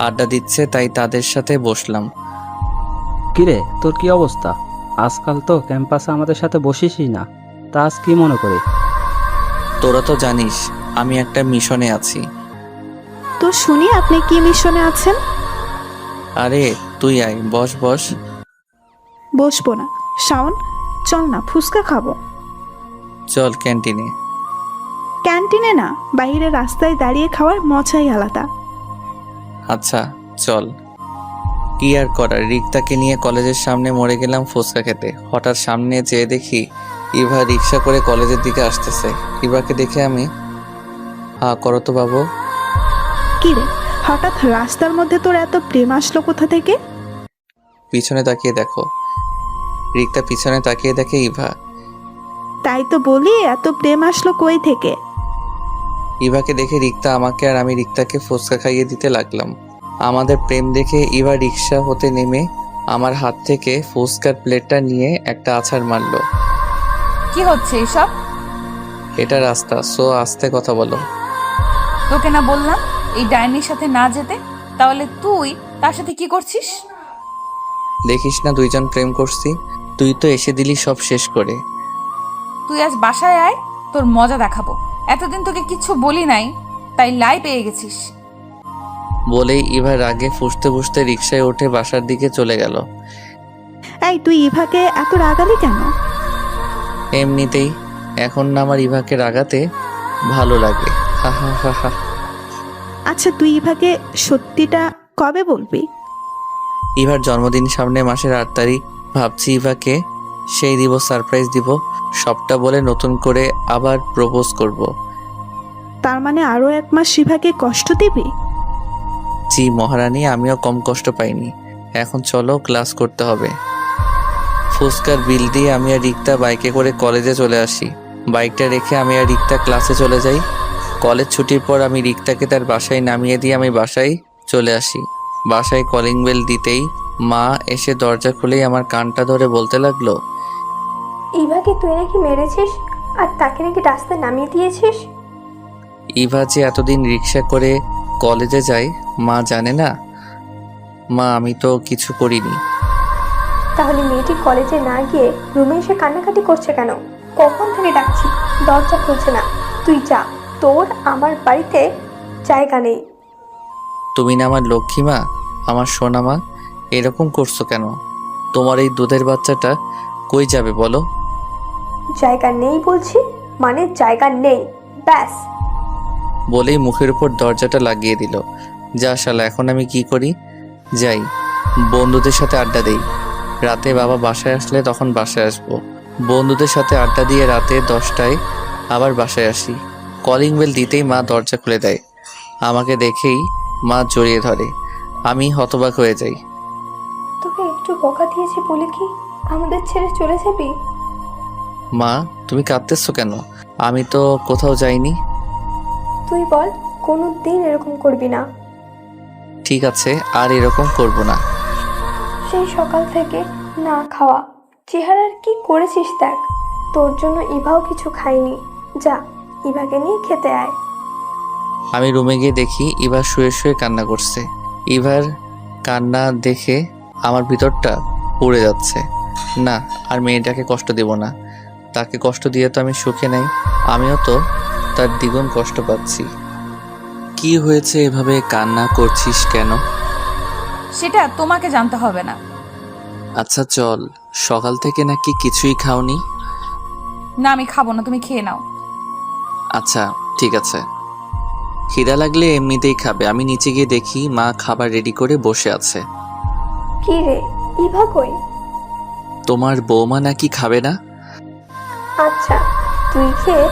Speaker 1: আড্ডা দিচ্ছে, তাই তাদের সাথে বসলাম।
Speaker 7: কিরে, তোর কি অবস্থা? আজকাল তো ক্যাম্পাসে আমাদের সাথে বসিসই না, তা আজ কি মনে করে?
Speaker 1: তোরা তো জানিস আমি একটা মিশনে আছি।
Speaker 5: তো শুনি আপনি কি মিশনে আছেন?
Speaker 1: আরে তুই আয়, বস বস।
Speaker 5: বসবো না। শাওন, চল না, ফুচকা খাবো।
Speaker 1: চল ক্যান্টিনে।
Speaker 5: ক্যান্টিনে না, বাইরে রাস্তায় দাঁড়িয়ে খাওয়ার মজাই আলাদা।
Speaker 1: আচ্ছা চল। কি আর করার, রিক্তাকে নিয়ে কলেজের সামনে মরে গেলাম ফুচকা খেতে। হঠাৎ সামনে যেয়ে দেখি ইভা রিক্সা করে কলেজের দিকে আসতেছে। ইভাকে দেখে আমি, হ্যাঁ করো তো বাবু।
Speaker 5: কি রে, হঠাৎ রাস্তার মধ্যে তোর এত প্রেম আসলো কোথা থেকে?
Speaker 1: পিছনে তাকিয়ে দেখো। রিক্তা পিছনে তাকিয়ে দেখে ইভা।
Speaker 5: তাই তো বলি, এত প্রেম আসলো কই থেকে?
Speaker 1: ইভাকে দেখে রিক্তা আমাকে আর আমি রিক্তাকে ফুচকা খাইয়ে দিতে লাগলাম। আমাদের প্রেম দেখে ইভা রিক্সা হতে নেমে আমার হাত থেকে ফুচকার প্লেটটা নিয়ে একটা আছাড় মারলো।
Speaker 4: কি হচ্ছে এসব?
Speaker 1: এটা রাস্তা, সো আস্তে কথা বলো।
Speaker 4: তোকে না বললাম এই ডাইনির সাথে না যেতে? তাহলে তুই তার সাথে কি করছিস?
Speaker 1: দেখিস না দুইজন প্রেম করছি, তুই তো এসে দিলি সব শেষ করে।
Speaker 4: তুই আজ বাসায় আয়, তোর মজা দেখাবো। এতদিন তোকে কিচ্ছু বলি নাই, তাই লাই পেয়ে গেছিস।
Speaker 1: বলেই ইভা রাগে ফুঁসতে ফুঁসতে রিক্সায় উঠে বাসার দিকে চলে গেল।
Speaker 5: এই তুই ইভাকে এত রাগালি কেন?
Speaker 1: এমনিতেই, এখন না আমার ইভাকে রাগাতে ভালো লাগে। হা হা হা হা।
Speaker 5: আচ্ছা, তুই ইভাকে সত্যিটা কবে বলবি?
Speaker 1: ইভার জন্মদিন সামনে মাসের 8 তারিখ। ভাবছি ইভাকে সেই দিব, সারপ্রাইজ দিব, সবটা বলে নতুন করে আবার প্রপোজ করব।
Speaker 5: তার মানে আরো 1 মাস ইভাকে কষ্ট দিবি?
Speaker 1: জি মহারানী, আমিও কম কষ্ট পাইনি। এখন চলো, ক্লাস করতে হবে। ফুচকার বিল দিয়ে আমি আর রিক্তা বাইকে করে কলেজে চলে আসি। বাইকটা রেখে আমি আর রিক্তা ক্লাসে চলে যাই। কলেজ ছুটির পর আমি রিক্তাকে তার বাসায় নামিয়ে দিয়ে আমি বাসায় চলে আসি। বাসায় কলিং বেল দিতেই মা এসে দরজা খুলেই আমার কানটা ধরে বলতে লাগলো,
Speaker 8: ইভাকে তুই নাকি মেরেছিস আর তাকে নাকি রাস্তায় নামিয়ে দিয়েছিস।
Speaker 1: ইভা যে এতদিন রিক্সা করে কলেজে যায় মা জানে না। মা আমি তো কিছু করিনি।
Speaker 8: তাহলে মেয়েটি কলেজে না গিয়ে রুমে এসে কান্নাকাটি করছে কেন? কখন থেকে ডাকছি, দরজা খুলছে না। তুই যা, তোর আমার বাড়িতে জায়গা নেই।
Speaker 1: তুমি না আমার লক্ষ্মী মা, আমার সোনা মা, এরকম করছো কেন? তোমার এই দুধের বাচ্চাটা কই যাবে বলো?
Speaker 8: জায়গা নেই বলছি, মানে জায়গা নেই, ব্যাস।
Speaker 1: বলেই মুখের উপর দরজাটা লাগিয়ে দিল। যা শালা, এখন আমি কি করি? যাই বন্ধুদের সাথে আড্ডা দেই। রাতে বাবা বাসায় আসলে তখন বাসায় আসবো। বন্ধুদের সাথে আড্ডা দিয়ে রাতে 10টায় আবার বাসায় আসি। কলিং বেল দিতেই মা দরজা খুলে দেয়। আমাকে দেখেই মা জড়িয়ে ধরে। আমি হতবাক হয়ে যাই।
Speaker 8: তোকে একটু বকা দিয়েছি বলে কি আমাদের ছেড়ে চলে যাবি?
Speaker 1: মা তুমি কাঁদতেছো কেন? আমি তো কোথাও যাইনি।
Speaker 8: তুই বল, কোনো দিন এরকম করবি না।
Speaker 1: ঠিক আছে, আর এরকম করব না।
Speaker 8: সেই সকাল থেকে না খাওয়া, চেহারার কি করেছিস দেখ। তোর জন্য ইভাও কিছু খায়নি। যা, ইভাকে নিয়ে খেতে আয়।
Speaker 1: আমি রুমে গিয়ে দেখি ইভা শুয়ে শুয়ে কান্না করছে। ইভার কান্না দেখে আমার ভিতরটা পুড়ে যাচ্ছে। না, আর মেয়েটাকে কষ্ট দেব না। তাকে কষ্ট দিয়ে তো আমি সুখে নাই, আমিও তো তার দ্বিগুণ কষ্ট পাচ্ছি। কি হয়েছে, এভাবে কান্না করছিস কেন?
Speaker 4: সেটা তোমাকে জানতে হবে না।
Speaker 1: আচ্ছা চল, সকাল থেকে নাকি কিছুই খাওনি?
Speaker 4: না আমি খাবো না, তুমি খেয়ে নাও।
Speaker 1: আচ্ছা ঠিক আছে, খিদা লাগলে এমনিতেই খাবে। আমি নিচে গিয়ে দেখি মা খাবার রেডি করে বসে আছে।
Speaker 8: কি রে, ইভা কই?
Speaker 1: তোমার বৌমা নাকি খাবে না?
Speaker 8: আচ্ছা, তুই খেয়ে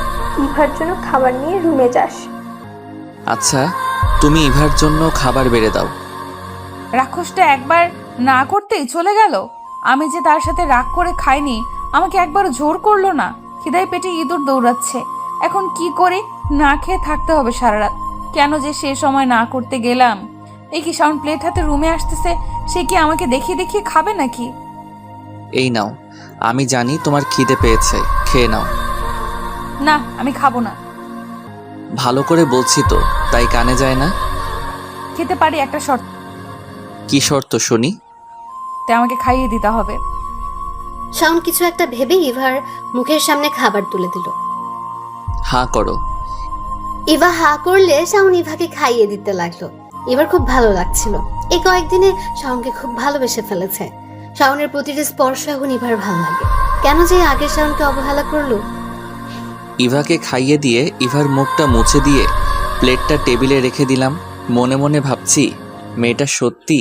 Speaker 8: ইভার জন্য খাবার নিয়ে রুমে যাস।
Speaker 1: আচ্ছা, তুমি ইভার জন্য খাবার বেড়ে দাও।
Speaker 4: রাক্ষসটা একবার না করতেই চলে গেল। আমি যে তার সাথে রাগ করে খাইনি, আমাকে একবার জোর করলো না। খিদায় পেটে ইঁদুর দৌড়াচ্ছে। এখন কি করি? না খেয়ে থাকতে হবে সারা রাত। কেন যে সে সময় না করতে গেলাম? এই কি সাউন্ড প্লেট হাতে রুমে আসতেছে, সে কি আমাকে দেখিয়ে দেখিয়ে খাবে নাকি?
Speaker 1: এই নাও, আমি জানি তোমার খিদে পেয়েছে, খেয়ে নাও।
Speaker 4: না আমি খাবো না।
Speaker 1: ভালো করে বলছি তো, তাই কানে যায় না?
Speaker 4: খেতে পারি, একটা শর্ত।
Speaker 1: কি শর্ত শুনি?
Speaker 4: তে আমাকে খাইয়ে দিতে হবে।
Speaker 13: শাওন কিছু একটা ভেবে ইভার মুখের সামনে খাবার তুলে দিল।
Speaker 1: হা করো।
Speaker 13: ইভা হা করলে শাওন ইভাকে খাইয়ে দিতে লাগলো। এবার খুব ভালো লাগছিল। এই কয়েকদিনে শাওনকে খুব ভালোবেসে ফেলেছে। শাওনের প্রতিটি স্পর্শ এখন ইভার ভালো লাগে। কেন যে আগে শাওনকে অবহেলা করলো?
Speaker 1: ইভাকে খাইয়ে দিয়ে ইভার মুখটা মুছে দিয়ে প্লেটটা টেবিলে রেখে দিলাম। মনে মনে ভাবছি মেয়েটা সত্যি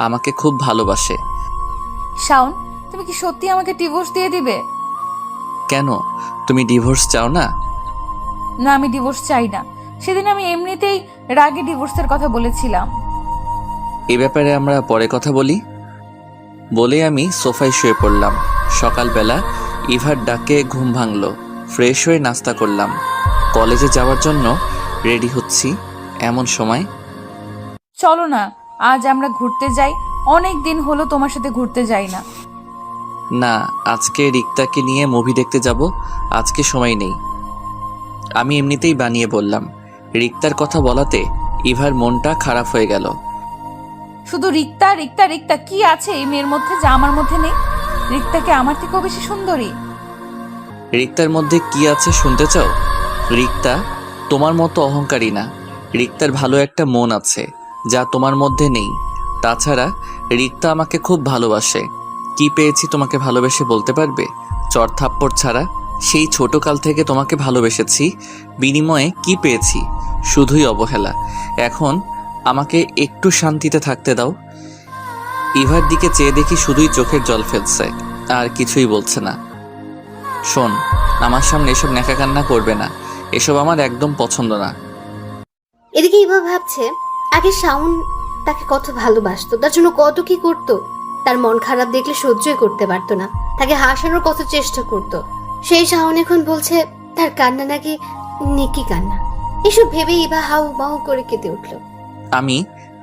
Speaker 1: আমাকে খুব ভালোবাসে।
Speaker 4: শাওন, তুমি কি সত্যি আমাকে ডিভোর্স দিয়ে দিবে?
Speaker 1: কেন, তুমি ডিভোর্স চাও না?
Speaker 4: না, আমি ডিভোর্স চাই না। সেদিন আমি এমনিতেই রাগে ডিভোর্সের কথা বলেছিলাম।
Speaker 1: এ ব্যাপারে আমরা পরে কথা বলি। বলে আমি সোফায় শুয়ে পড়লাম। সকালবেলা ইভার ডাকে ঘুম ভাঙলো। ফ্রেশ হয়ে নাস্তা করলাম। কলেজে যাওয়ার জন্য রেডি হচ্ছি। এমন সময়,
Speaker 4: চলো না আজ আমরা ঘুরতে যাই, অনেক দিন হলো তোমার সাথে ঘুরতে যাই না।
Speaker 1: না, আজকে রিক্তাকে নিয়ে মুভি দেখতে যাব, আজকে সময় নেই। আমি এমনিতেই বানিয়ে বললাম। রিক্তার কথা বলাতে ইভার মনটা খারাপ হয়ে গেল।
Speaker 4: শুধু রিক্তা রিক্তা রিক্তা, কি আছে এই মেয়ের মধ্যে যা আমার মধ্যে নেই? রিক্তাকে আমার থেকেও বেশি সুন্দরী।
Speaker 1: রিক্তার মধ্যে কি আছে শুনতে চাও? রিক্তা তোমার মতো অহংকারী না। রিক্তার ভালো একটা মন আছে, যা তোমার মধ্যে নেই। তাছাড়া রিক্তা আমাকে খুব ভালোবাসে। কি পেয়েছি তোমাকে ভালোবেসে বলতে পারবে? চড় থাপ্পড় ছাড়া। সেই ছোটকাল থেকে তোমাকে ভালোবেসেছি, বিনিময়ে কি পেয়েছি? শুধুই অবহেলা। এখন আমাকে একটু শান্তিতে থাকতে দাও। ইভার দিকে চেয়ে দেখি শুধুই চোখের জল ফেলছে, আর কিছুই বলছে না। শোন, আমার সামনে এসব ন্যাকা কান্না করবে না, এসব আমার একদম পছন্দ না।
Speaker 13: এদিকে ইভা ভাবছে আগে শাওন তাকে কত ভালোবাসতো, তার জন্য কত কি করতো। তার মন খারাপ দেখলে সহ্যই করতে পারতো না, তাকে হাসানোর কত চেষ্টা করতো। সেই শাওন এখন বলছে তার কান্না নাকি নেকি কান্না। এসব ভেবে ইভা হাউ মাউ করে কেঁদে উঠলো।
Speaker 1: আমি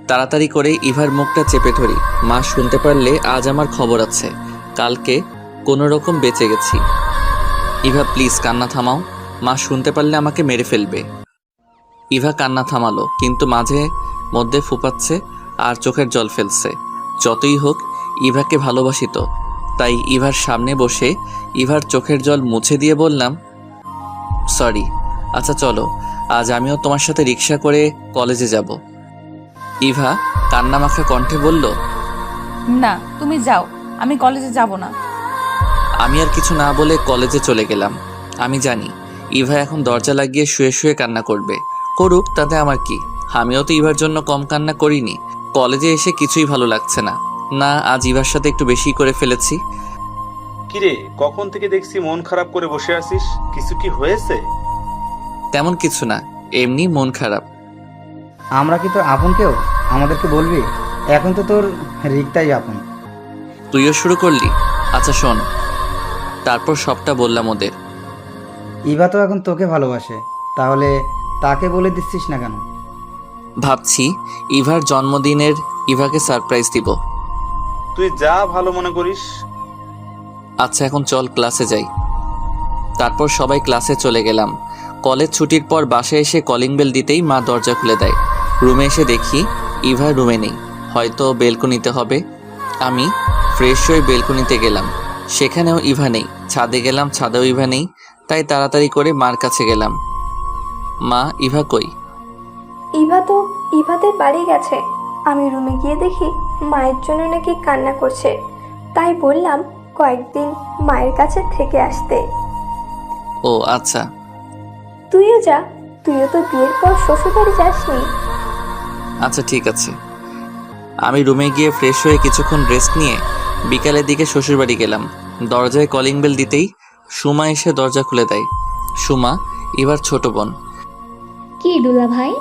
Speaker 1: তাড়াতাড়ি করে ইভার মুখটা চেপে ধরি। মা শুনতে পারলে আজ আমার খবর আছে, কালকে কোনো রকম বেঁচে গেছি। ইভা প্লিজ কান্না থামাও, মা শুনতে পারলে আমাকে মেরে ফেলবে। ইভা কান্না থামালো, কিন্তু মাঝে মধ্যে ফুপাচ্ছে আর চোখের জল ফেলছে। যতই হোক ইভাকে ভালোবাসি তো, তাই ইভার সামনে বসে ইভার চোখের জল মুছে দিয়ে বললাম, সরি। আচ্ছা চলো, আজ আমিও তোমার সাথে রিক্সা করে কলেজে যাব। ইভা কান্নামাখা কণ্ঠে বলল,
Speaker 4: না তুমি যাও, আমি কলেজে যাব না।
Speaker 1: আমি আর কিছু না বলে কলেজে চলে গেলাম। আমি জানি ইভা এখন দরজা লাগিয়ে শুয়ে শুয়ে কান্না করবে, করুক, তাতে আমার কি। আমিও তো ইভার জন্য কম কান্না করিনি। কলেজে এসে কিছুই ভালো লাগছে না। না, আজ ইভার সাথে একটু বেশি করে ফেলেছি।
Speaker 3: কিরে, কখন থেকে দেখছি মন খারাপ করে বসে আছিস? কিছু কি হয়েছে?
Speaker 1: তেমন কিছু না, এমনি মন খারাপ।
Speaker 6: আমরা কি তোর আপন কেউ? আমাদেরকে বলবি। এখন তো তোর রিক্তাই আপন।
Speaker 1: তুইও শুরু করলি? আচ্ছা শোন, তারপর সবটা বললাম ওদের।
Speaker 6: ইভা তো এখন তোকে ভালোবাসে, তাহলে তাকে বলে দিচ্ছিস না কেন?
Speaker 1: ভাবছি ইভার জন্মদিনের ইভাকে সারপ্রাইজ দিব।
Speaker 3: তুই যা ভালো মনে করিস।
Speaker 1: আচ্ছা এখন চল ক্লাসে যাই। তারপর সবাই ক্লাসে চলে গেলাম। কলেজ ছুটির পর বাসায় এসে কলিং বেল দিতেই মা দরজা খুলে দেয়। রুমে এসে দেখি ইভা রুমে নেই, হয়তো বেলকনিতে হবে। আমি ফ্রেশ হয়ে বেলকনিতে গেলাম, সেখানেও ইভা নেই। ছাদে গেলাম, ছাদেও ইভা নেই। তাই তাড়াতাড়ি করে মার কাছে গেলাম। মা, ইভা কই?
Speaker 8: ইভাদের বাড়ি গেছে। আমি রুমে গিয়ে দেখি মায়ের জন্য নাকি কান্না করছে, তাই বললাম কয়েকদিন মায়ের কাছে থেকে আসতে।
Speaker 1: ও আচ্ছা।
Speaker 8: তুইও যা, তুইও তো বিয়ের পর শ্বশুর বাড়ি যাসনি।
Speaker 1: আচ্ছা ঠিক আছে। আমি রুমে গিয়ে ফ্রেশ হয়ে কিছুক্ষণ রেস্ট নিয়ে বিকালের দিকে শ্বশুরবাড়ি গেলাম। দরজায় কলিং বেল দিতেই সুমা এসে দরজা খুলে দেয়। সুমা এবার ছোট বোন।
Speaker 12: কি দুলা ভাই,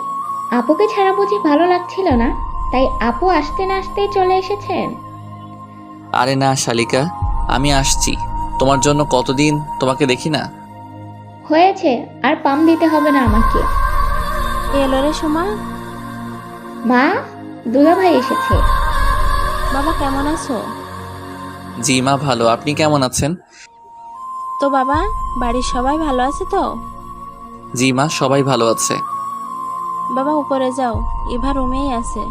Speaker 12: আপুকে ছাড়া বুঝি ভালো লাগছিল না, তাই আপু আসতে না আসতেই চলে এসেছেন?
Speaker 1: আরে না শালিকা, আমি আসছি। তোমার জন্য কতদিন তোমাকে দেখি না।
Speaker 12: হয়েছে, আর পাম দিতে হবে না আমাকে।
Speaker 10: এলো রে সুমা।
Speaker 12: মা, দুলা ভাই এসেছে।
Speaker 10: বাবা কেমন আছো?
Speaker 1: জি মা ভালো, আপনি কেমন আছেন?
Speaker 10: তো বাবা, বাড়ির সবাই ভালো আছে তো?
Speaker 1: জি মা, সবাই ভালো আছে।
Speaker 10: বাবা উপরে যাও, ইভা রুমেই আছে।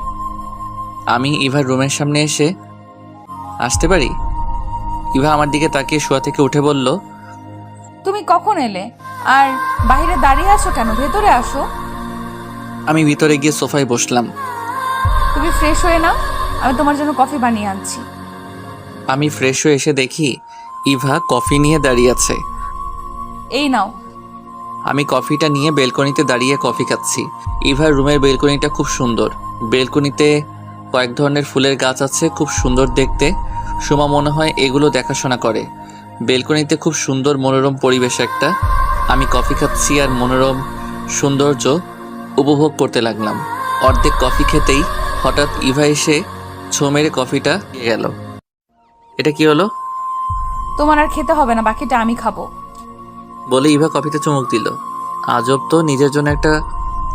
Speaker 1: আমি ইভার রুমের সামনে এসে, আসতে পারি? ইভা আমার দিকে তাকিয়ে শোয়া থেকে উঠে বলল,
Speaker 4: তুমি কখন এলে? আর বাইরে দাঁড়িয়ে আছো কেন? ভেতরে আসো।
Speaker 1: আমি ভিতরে গিয়ে সোফায় বসলাম।
Speaker 4: তুমি ফ্রেশ হয়ে নাও, আমি তোমার জন্য কফি বানিয়ে আনছি।
Speaker 1: আমি ফ্রেশ হয়ে এসে দেখি ইভা কফি নিয়ে দাঁড়িয়ে আছে।
Speaker 4: এই নাও।
Speaker 1: আমি কফিটা নিয়ে বেলকনিতে দাঁড়িয়ে কফি খাচ্ছি। ইভার রুমের বেলকনিটা খুব সুন্দর। বেলকনিতে কয়েক ধরনের ফুলের গাছ আছে, খুব সুন্দর দেখতে। সুমা মনে হয় এগুলো দেখাশোনা করে। বেলকনিতে খুব সুন্দর মনোরম পরিবেশ একটা। আমি কফি খাচ্ছি আর মনোরম সৌন্দর্য উপভোগ করতে লাগলাম। অর্ধেক কফি খেতেই হঠাৎ ইভা এসে ছো মেরে কফিটা দিয়ে গেল। এটা কি হলো?
Speaker 4: তোমার আর খেতে হবে না, বাকিটা আমি খাবো।
Speaker 1: বলে ইভা কফিতে চুমুক দিল। আজব তো, নিজের জন্য একটা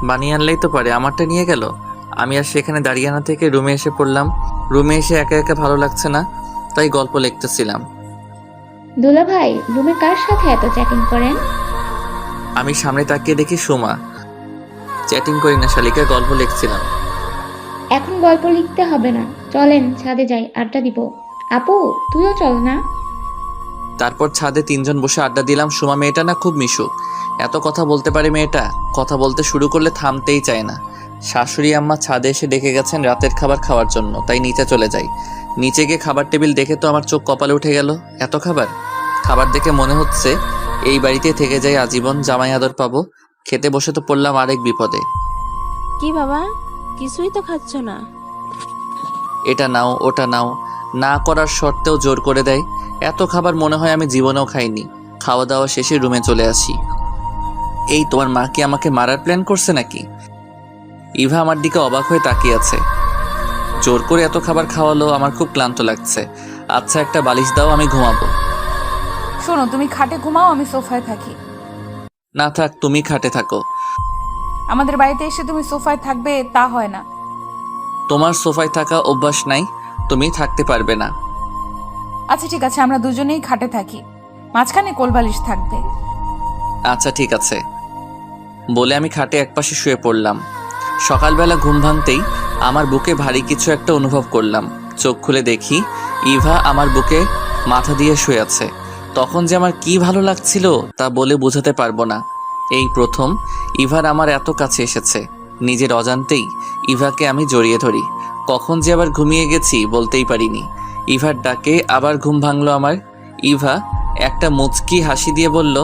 Speaker 1: বানিয়ে আনলেই তো পারে, আমারটা নিয়ে গেল। আমি আর সেখানে দাঁড়িয়ে আনা থেকে রুমে এসে পড়লাম। রুমে এসে একা একা ভালো লাগছে না, তাই গল্প লিখতেছিলাম।
Speaker 12: দুলা ভাই রুমে কার সাথে এত চ্যাটিং করেন?
Speaker 1: আমি সামনে তাকিয়ে দেখি সুমা। চ্যাটিং করি না শালিকা, গল্প লিখছিলাম।
Speaker 12: এখন গল্প লিখতে হবে না, চলেন ছাদে যাই, আড্ডা দিব। আপু তুইও চল না।
Speaker 1: তারপর ছাদে তিনজন বসে আড্ডা দিলাম। সুমা মেয়েটা না খুব মিশুক, এত কথা বলতে পারে মেয়েটা। কথা বলতে শুরু করলে থামতেই চায় না। শাশুড়ি আম্মা ছাদে এসে ডেকে গেছেন রাতের খাবার খাওয়ার জন্য, তাই নিচে চলে যাই। নিচে গিয়ে খাবার টেবিল দেখে তো আমার চোখ কপালে উঠে গেল। এত খাবার! খাবার দেখে মনে হচ্ছে এই বাড়িতে থেকে যাই আজীবন, জামাই আদর পাবো। খেতে বসে তো পড়লাম আরেক বিপদে।
Speaker 10: কি বাবা, কিছুই তো খাচ্ছ না?
Speaker 1: এটা নাও ওটা নাও, না করার শর্তেও জোর করে দেয়। এত খাবার মনে হয় আমি জীবনেও খাইনি। খাওয়া দাওয়া শেষে রুমে চলে আসি। এই তোমার মা কি আমাকে মারার প্ল্যান করছে নাকি? ইভা আমার দিকে অবাক হয়ে তাকিয়ে আছে। জোর করে এত খাবার খাওয়ালো, আমার খুব ক্লান্ত লাগছে। আচ্ছা একটা বালিশ দাও, আমি ঘুমাবো।
Speaker 4: শোনো, তুমি খাটে ঘুমাও, আমি সোফায় থাকি।
Speaker 1: না থাক, তুমি খাটে থাকো।
Speaker 4: আমাদের বাড়িতে এসে তুমি সোফায় থাকবে তা হয় না।
Speaker 1: তোমার সোফায় থাকা অভ্যাস নাই, তুমি থাকতে পারবে না।
Speaker 4: আচ্ছা ঠিক আছে, আমরা দুজনেই খাটে থাকি, মাঝখানে কোলবালিশ থাকবে।
Speaker 1: আচ্ছা ঠিক আছে বলে আমি খাটে একপাশে শুয়ে পড়লাম। সকালবেলা ঘুম ভাঙতেই আমার বুকে ভারী কিছু একটা অনুভব করলাম। চোখ খুলে দেখি ইভা আমার বুকে মাথা দিয়ে শুয়ে আছে। তখন যে আমার কি ভালো লাগছিল তা বলে বোঝাতে পারবো না। এই প্রথম ইভার আমার এত কাছে এসেছে। নিজের অজান্তেই ইভাকে আমি জড়িয়ে ধরি। কখন যে আবার ঘুমিয়ে গেছি বলতেই পারিনি। ইভার ডাকে আবার ঘুম ভাঙলো আমার। ইভা একটা মুচকি হাসি দিয়ে বলল,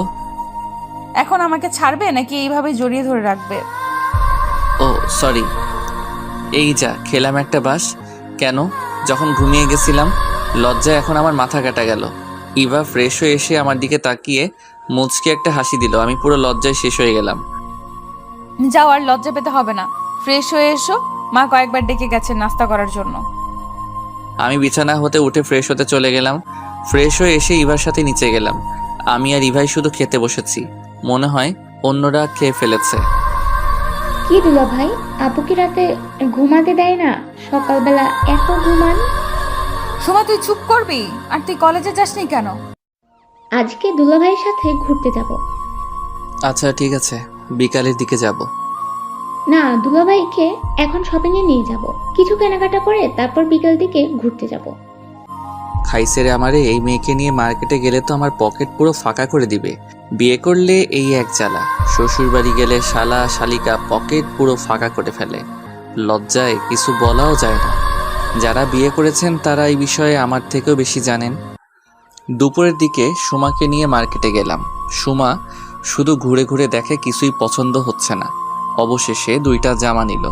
Speaker 4: এখন আমাকে ছাড়বে নাকি এইভাবে জড়িয়ে ধরে রাখবে?
Speaker 1: ও সরি, এই যা খেলাম একটা বাস। কেন? যখন ঘুমিয়ে গেছিলাম। লজ্জায় এখন আমার মাথা কাটা গেল। ইভা ফ্রেশ হয়ে এসে আমার দিকে তাকিয়ে মুচকি একটা হাসি দিল। আমি পুরো লজ্জায় শেষ হয়ে গেলাম।
Speaker 4: যাও, আর লজ্জা পেতে হবে না, ফ্রেশ হয়ে এসো। মা কয়েকবার ডেকে গেছেন নাস্তা করার জন্য।
Speaker 1: আমি বিছানা হতে উঠে ফ্রেশ হতে চলে গেলাম। ফ্রেশ হয়ে এসে ইভার সাথে নিচে গেলাম। আমি আর ইভাই শুধু খেতে বসেছি। মনে হয় অন্যরা খেয়ে ফেলেছে।
Speaker 12: কি দুলা ভাই, আপু কি রাতে ঘুমাতে দেয় না? সকালবেলা এত ঘুমান।
Speaker 4: সময় তুই চুপ করবি? আর তুই কলেজে যাসনি কেন?
Speaker 12: আজকে দুলা ভাইয়ের সাথে ঘুরতে যাব।
Speaker 1: আচ্ছা ঠিক আছে, বিকালের দিকে যাব।
Speaker 12: না, দুলা ভাইকে এখন শপিং এ নিয়ে যাব, কিছু কেনাকাটা করে তারপর বিকাল দিকে ঘুরতে যাব।
Speaker 1: খাইছে রে আমারে, এই মেয়েকে নিয়ে মার্কেটে গেলে তো আমার পকেট পুরো ফাঁকা করে দিবে। বিয়ে করলে এই এক জ্বালা, শ্বশুর বাড়ি গেলে শালা শালিকা পকেট পুরো ফাঁকা করে ফেলে। লজ্জায় কিছু বলাও যায় না। যারা বিয়ে করেছেন তারা এই বিষয়ে আমার থেকেও বেশি জানেন। দুপুরের দিকে সুমাকে নিয়ে মার্কেটে গেলাম। সুমা শুধু ঘুরে ঘুরে দেখে, কিছুই পছন্দ হচ্ছে না। অবশেষে 2টা জামা নিল।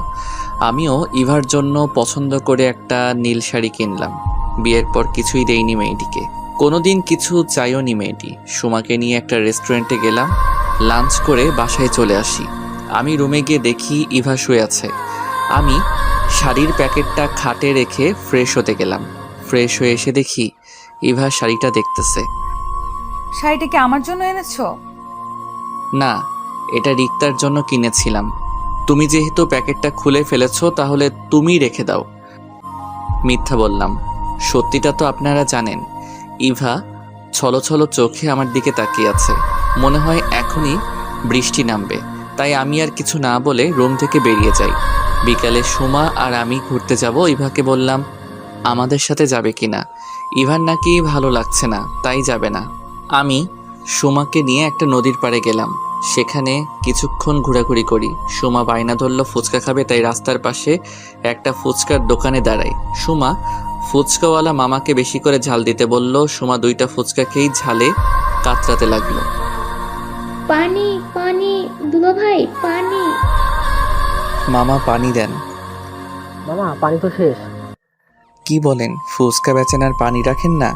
Speaker 1: আমিও ইভার জন্য পছন্দ করে একটা নীল শাড়ি কিনলাম। বিয়ের পর কিছুই দেইনি মেয়েটিকে, কোনোদিন কিছু চাইও নি মেয়েটি। সুমাকে নিয়ে একটা রেস্টুরেন্টে গেলাম। লাঞ্চ করে বাসায় চলে আসি। আমি রুমে গিয়ে দেখি ইভা শুয়ে আছে। আমি শাড়ির প্যাকেটটা খাটে রেখে ফ্রেশ হতে গেলাম। ফ্রেশ হয়ে এসে দেখি ইভা শাড়িটা দেখতেছে।
Speaker 4: শাড়িটা কি আমার জন্য এনেছো?
Speaker 1: না, এটা রিক্তার জন্য কিনেছিলাম। তুমি যেহেতু প্যাকেটটা খুলে ফেলেছো তাহলে তুমি রেখে দাও। মিথ্যা বললাম, সত্যিটা তো আপনারা জানেন। ইভা ছলো ছলো চোখে আমার দিকে তাকিয়ে আছে। মনে হয় এখনই বৃষ্টি নামবে, তাই আমি আর কিছু না বলে রুম থেকে বেরিয়ে যাই। বিকালে সুমা আর আমি ঘুরতে যাব। ইভাকে বললাম আমাদের সাথে যাবে কিনা। ইভার নাকি ভালো লাগছে না, তাই যাবে না। আমি সুমাকে নিয়ে একটা নদীর পাড়ে গেলাম। সেখানে কিছুক্ষণ ঘোরাঘুরি করি। সুমা বায়না ধরল ফুচকা খাবে, তাই রাস্তার পাশে একটা ফুচকার দোকানে দাঁড়াই। সুমা ফুচকাওয়ালা মামাকে বেশি করে ঝাল দিতে বলল। সুমা 2টা ফুচকা খেয়েই ঝালে কাতরাতে লাগলো।
Speaker 12: পানি পানি দুলা ভাই, পানি।
Speaker 1: মামা পানি দেন।
Speaker 7: মামা পানি তো শেষ।
Speaker 1: কি বলেন, ফুচকা বেচেন আর পানি রাখেন না?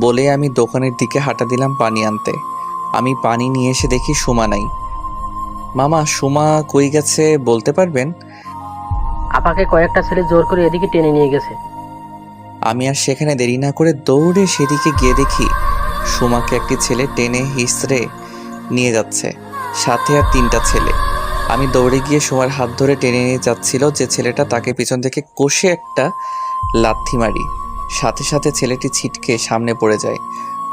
Speaker 1: বলে আমি দোকানের দিকে হাঁটা দিলাম পানি আনতে। আমি পানি নিয়ে এসে দেখি সুমা নাই। মামা, সুমা কই গেছে বলতে পারবেন?
Speaker 7: আপাকে কয়েকটা ছেলে জোর করে এদিকে টেনে নিয়ে গেছে।
Speaker 1: আমি আর সেখানে দেরি না করে দৌড়ে সেদিকে গিয়ে দেখি সুমাকে একটি ছেলে টেনে হিসড়ে নিয়ে যাচ্ছে, সাথে আর 3টা ছেলে। আমি দৌড়ে গিয়ে সুমার হাত ধরে টেনে নিয়ে যাচ্ছিল যে ছেলেটা, তাকে পিছন থেকে কষে একটা লাথি মারি। সাথে সাথে ছেলেটি ছিটকে সামনে পড়ে যায়।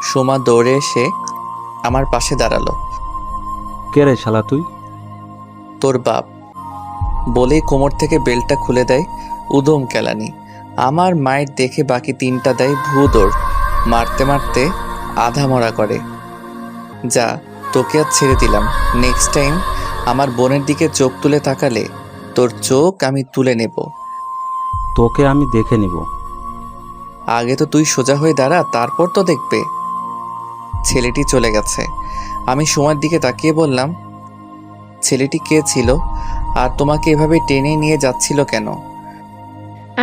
Speaker 1: সুমা দৌড়ে এসে আমার পাশে দাঁড়ালো।
Speaker 7: কে রে শালা তুই?
Speaker 1: তোর বাপ, বলেই কোমর থেকে বেল্টটা খুলে দেয়। উদম কেলানি। আমার মায়ের দেখে বাকি 3টা দেয় ভূদৌড়। মারতে মারতে আধা মরা করে। যা, তোকে আর ছেড়ে দিলাম। নেক্সট টাইম আমার বোনের দিকে চোখ তুলে তাকালে তোর চোখ আমি তুলে নেব।
Speaker 7: তোকে আমি দেখে নিব।
Speaker 1: আগে তো তুই সোজা হয়ে দাঁড়া, তারপর তো দেখবে। ছেলেটি চলে গেছে। আমি সুমার দিকে তাকিয়ে বললাম, ছেলেটি কে ছিল আর তোমাকে এভাবে টেনে নিয়ে যাচ্ছিল কেন?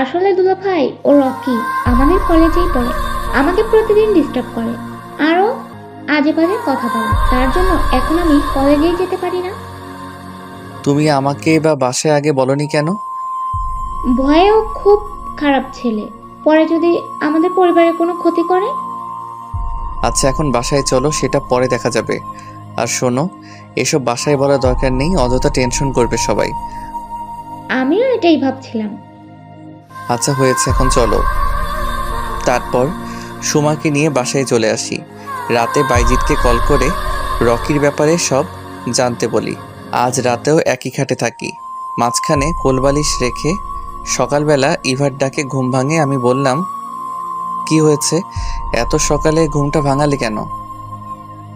Speaker 12: আসলে দুলাভাই ও রকি আমাদের কলেজেই পড়ে, আমাকে প্রতিদিন ডিস্টার্ব করে, আরও আজে বাজে কথা বলে। তার জন্য এখন আমি কলেজেই যেতে পারি না।
Speaker 1: তুমি আমাকে বা বাসায় আগে বলনি কেন?
Speaker 12: ভয়েও খুব খারাপ ছেলে, পরে যদি আমাদের পরিবারের কোনো ক্ষতি করে।
Speaker 1: আচ্ছা, এখন বাসায় চলো, সেটা পরে দেখা যাবে। আর শোনো, এসব বাসায় বলার দরকার নেই, অযথা টেনশন করবে সবাই।
Speaker 12: আমিও এটাই ভাবছিলাম।
Speaker 1: আচ্ছা হয়েছে, এখন চলো। তারপর সুমাকে নিয়ে বাসায় চলে আসি। রাতে বাইজিৎকে কল করে রকির ব্যাপারে সব জানতে বলি। আজ রাতেও একই খাটে থাকি। মাঝখানে কোলবালিশ রেখে সকালবেলা ইভার ডাকে ঘুম ভাঙে। আমি বললাম, কি হয়েছে, এত সকালে ঘুমটা ভাঙালে কেন?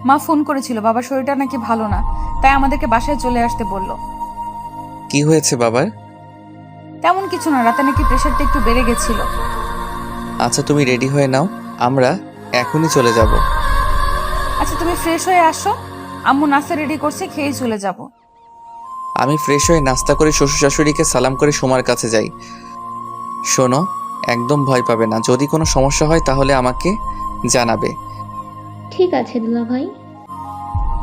Speaker 4: মা ফোন করেছিল, বাবার শরীরটা নাকি ভালো না, তাই আমাদেরকে বাসায় চলে আসতে বলল।
Speaker 1: কি হয়েছে বাবার?
Speaker 4: তেমন কিছু না, রাতে নাকি প্রেশারটা একটু বেড়ে গেছিল।
Speaker 1: আচ্ছা তুমি রেডি হয়ে নাও, আমরা এখনই চলে যাব।
Speaker 4: আচ্ছা তুমি ফ্রেশ হয়ে আসো, আম্মু নাস্তা রেডি করছে, খেয়ে চলে যাব।
Speaker 1: আমি ফ্রেশ হয়ে নাস্তা করে শ্বশুর শাশুড়িকে সালাম করে সুমার কাছে যাই। শোনো, একদম ভয় পাবে না, যদি কোনো সমস্যা হয় তাহলে আমাকে জানাবে।
Speaker 12: ঠিক আছে দুলাভাই।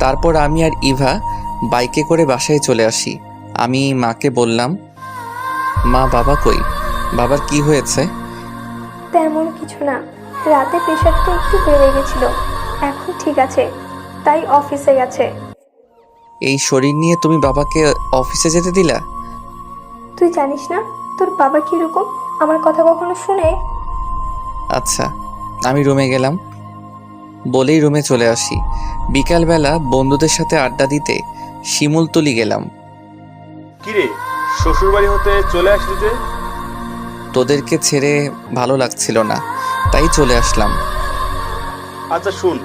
Speaker 1: তারপর আমি আর ইভা বাইকে করে বাসায় চলে আসি। আমি মাকে বললাম, মা বাবা কই? বাবার কি হয়েছে?
Speaker 8: তেমন কিছু না, রাতে প্রেশারটা একটু বেড়ে গেছিল, এখন ঠিক আছে, তাই অফিসে গেছে।
Speaker 1: এই শরীর নিয়ে তুমি বাবাকে অফিসে যেতে দিলা?
Speaker 8: তুই জানিস না তোর বাবা কিরকম, আমার কথা কখনো শুনে?
Speaker 1: আচ্ছা, আমি রুমে গেলাম। বলেই রুমে চলে আসি। বিকালবেলা বন্ধুদের সাথে আড্ডা দিতে শিমুলতলি গেলাম।
Speaker 3: কিরে, শ্বশুরবাড়ি হতে চলে আসলি যে?
Speaker 1: তোদেরকে ছেড়ে ভালো লাগছিল না, তাই চলে আসলাম।
Speaker 3: আচ্ছা শুন,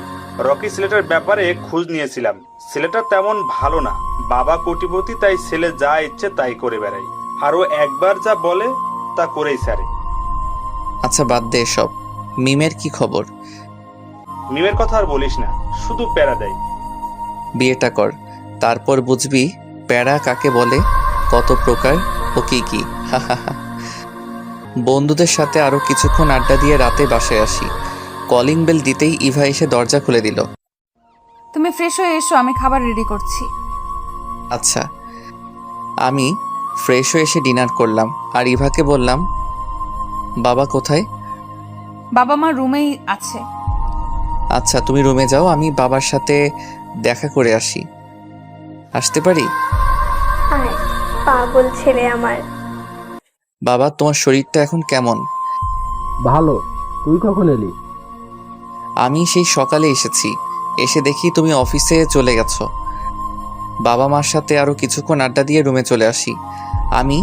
Speaker 3: রকি ছেলেটার ব্যাপারে খোঁজ নিয়েছিলাম। ছেলেটা তেমন ভালো না, বাবা কোটিপতি, তাই ছেলে যা ইচ্ছে তাই করে বেড়ায়। আরও একবার যা বলে তা করেই ছাড়ে।
Speaker 1: আচ্ছা বাদ দে এসব। মিমের কি খবর?
Speaker 3: মিমের কথা আর বলিস না, শুধু প্যারা দেয়।
Speaker 1: বিয়েটা কর, তারপর বুঝবি প্যারা কাকে বলে, কত প্রকার ও কি কি। বন্ধুদের সাথে আরো কিছুক্ষণ আড্ডা দিয়ে রাতে বাসায় আসি। কলিং বেল দিতেই ইভা এসে দরজা খুলে দিল।
Speaker 4: তুমি ফ্রেশ হয়ে এসো, আমি খাবার রেডি করছি।
Speaker 1: আচ্ছা। আমি ফ্রেশ হয়ে এসে ডিনার করলাম আর ইভাকে বললাম, বাবা কোথায়?
Speaker 4: বাবা মা রুমেই আছে।
Speaker 1: আচ্ছা তুমি রুমে যাও, আমি বাবার সাথে দেখা করে আসি। আসতে পারি?
Speaker 8: আয়, পাগল ছেলে আমার।
Speaker 1: বাবা, তোমার শরীরটা এখন কেমন?
Speaker 2: ভালো। তুই কখন এলি?
Speaker 1: আমি সেই সকালে এসেছি, এসে দেখি তুমি অফিসে চলে গেছো। বাবা মার সাথে আরো কিছুক্ষণ আড্ডা দিয়ে রুমে চলে আসি। আমি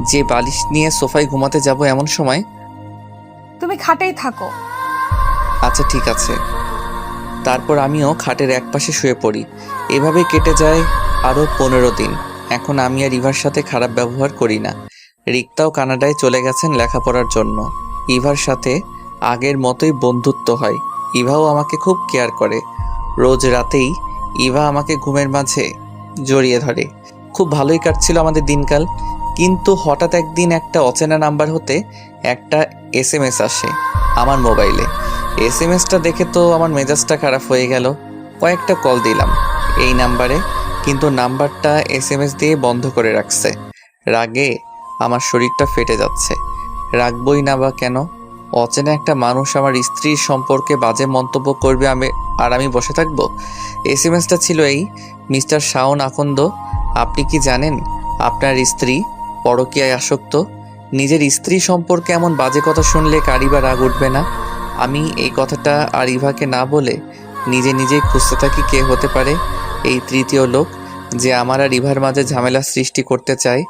Speaker 1: যে বালিশ নিয়ে সোফায় ঘুমাতে যাব এমন সময়,
Speaker 4: তুমি খাটেই থাকো।
Speaker 1: আচ্ছা ঠিক আছে। তারপর আমিও খাটের একপাশে শুয়ে পড়ি। এভাবে কেটে যায় আরো 15 দিন। এখন আমি আর ইভার সাথে খারাপ ব্যবহার করি না। রিক্তাও কানাডায় চলে গেছেন লেখাপড়ার জন্য। ইভার সাথে আগের মতোই বন্ধুত্ব হয়। ইভাও আমাকে খুব কেয়ার করে। রোজ রাতেই ইভা আমাকে ঘুমের মাঝে জড়িয়ে ধরে। খুব ভালোই কাটছিল আমাদের দিনকাল। কিন্তু হঠাৎ একদিন একটা অচেনা নাম্বার হতে একটা SMS আসে আমার মোবাইলে। SMS-টা দেখে তো আমার মেজাজটা খারাপ হয়ে গেল। কয়েকটা কল দিলাম এই নাম্বারে, কিন্তু নাম্বারটা SMS দিয়ে বন্ধ করে রাখছে। রাগে আমার শরীরটা ফেটে যাচ্ছে। রাখবই না বা কেন? অচেনা একটা মানুষ আমার স্ত্রীর সম্পর্কে বাজে মন্তব্য করবে আর আমি বসে থাকবো? SMS-টা ছিল এই: মিস্টার শাওন আকন্দ, আপনি কি জানেন আপনার স্ত্রী পরকীয়ায় আসক্ত? নিজের স্ত্রী সম্পর্কে এমন বাজে কথা শুনলে কারই বা রাগ উঠবে না? আমি এই কথাটা আর ইভাকে না বলে নিজেই খুঁজতে থাকি কে হতে পারে এই তৃতীয় লোক যে আমার আর ইভার মাঝে ঝামেলা সৃষ্টি করতে চায়।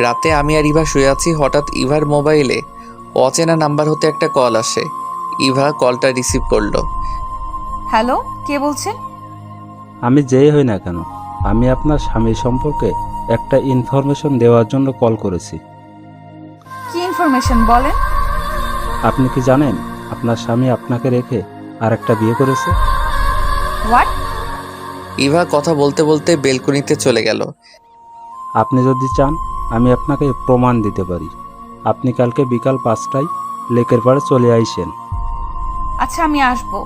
Speaker 1: রাতে আমি আর ইভা শুয়ে আছি, হঠাৎ ইভার মোবাইলে অচেনা নাম্বার হতে একটা কল আসে। ইভা কলটা রিসিভ করলো।
Speaker 4: হ্যালো, কে বলছেন?
Speaker 7: আমি যেই হই না কেন, আমি আপনার স্বামী সম্পর্কে একটা ইনফরমেশন দেওয়ার জন্য কল করেছি।
Speaker 4: কি ইনফরমেশন বলেন?
Speaker 7: আপনি কি জানেন আপনার স্বামী আপনাকে রেখে আর একটা বিয়ে করেছে?
Speaker 4: হোয়াট?
Speaker 1: ইভা কথা বলতে বলতে বেলকনিতে চলে গেল।
Speaker 7: আপনি যদি চান আমি আপনাকে প্রমাণ দিতে পারি। আপনি কালকে বিকাল 5টায় লেকের পাড়ে চলে আইসেন।
Speaker 4: আচ্ছা, আমি আসবো।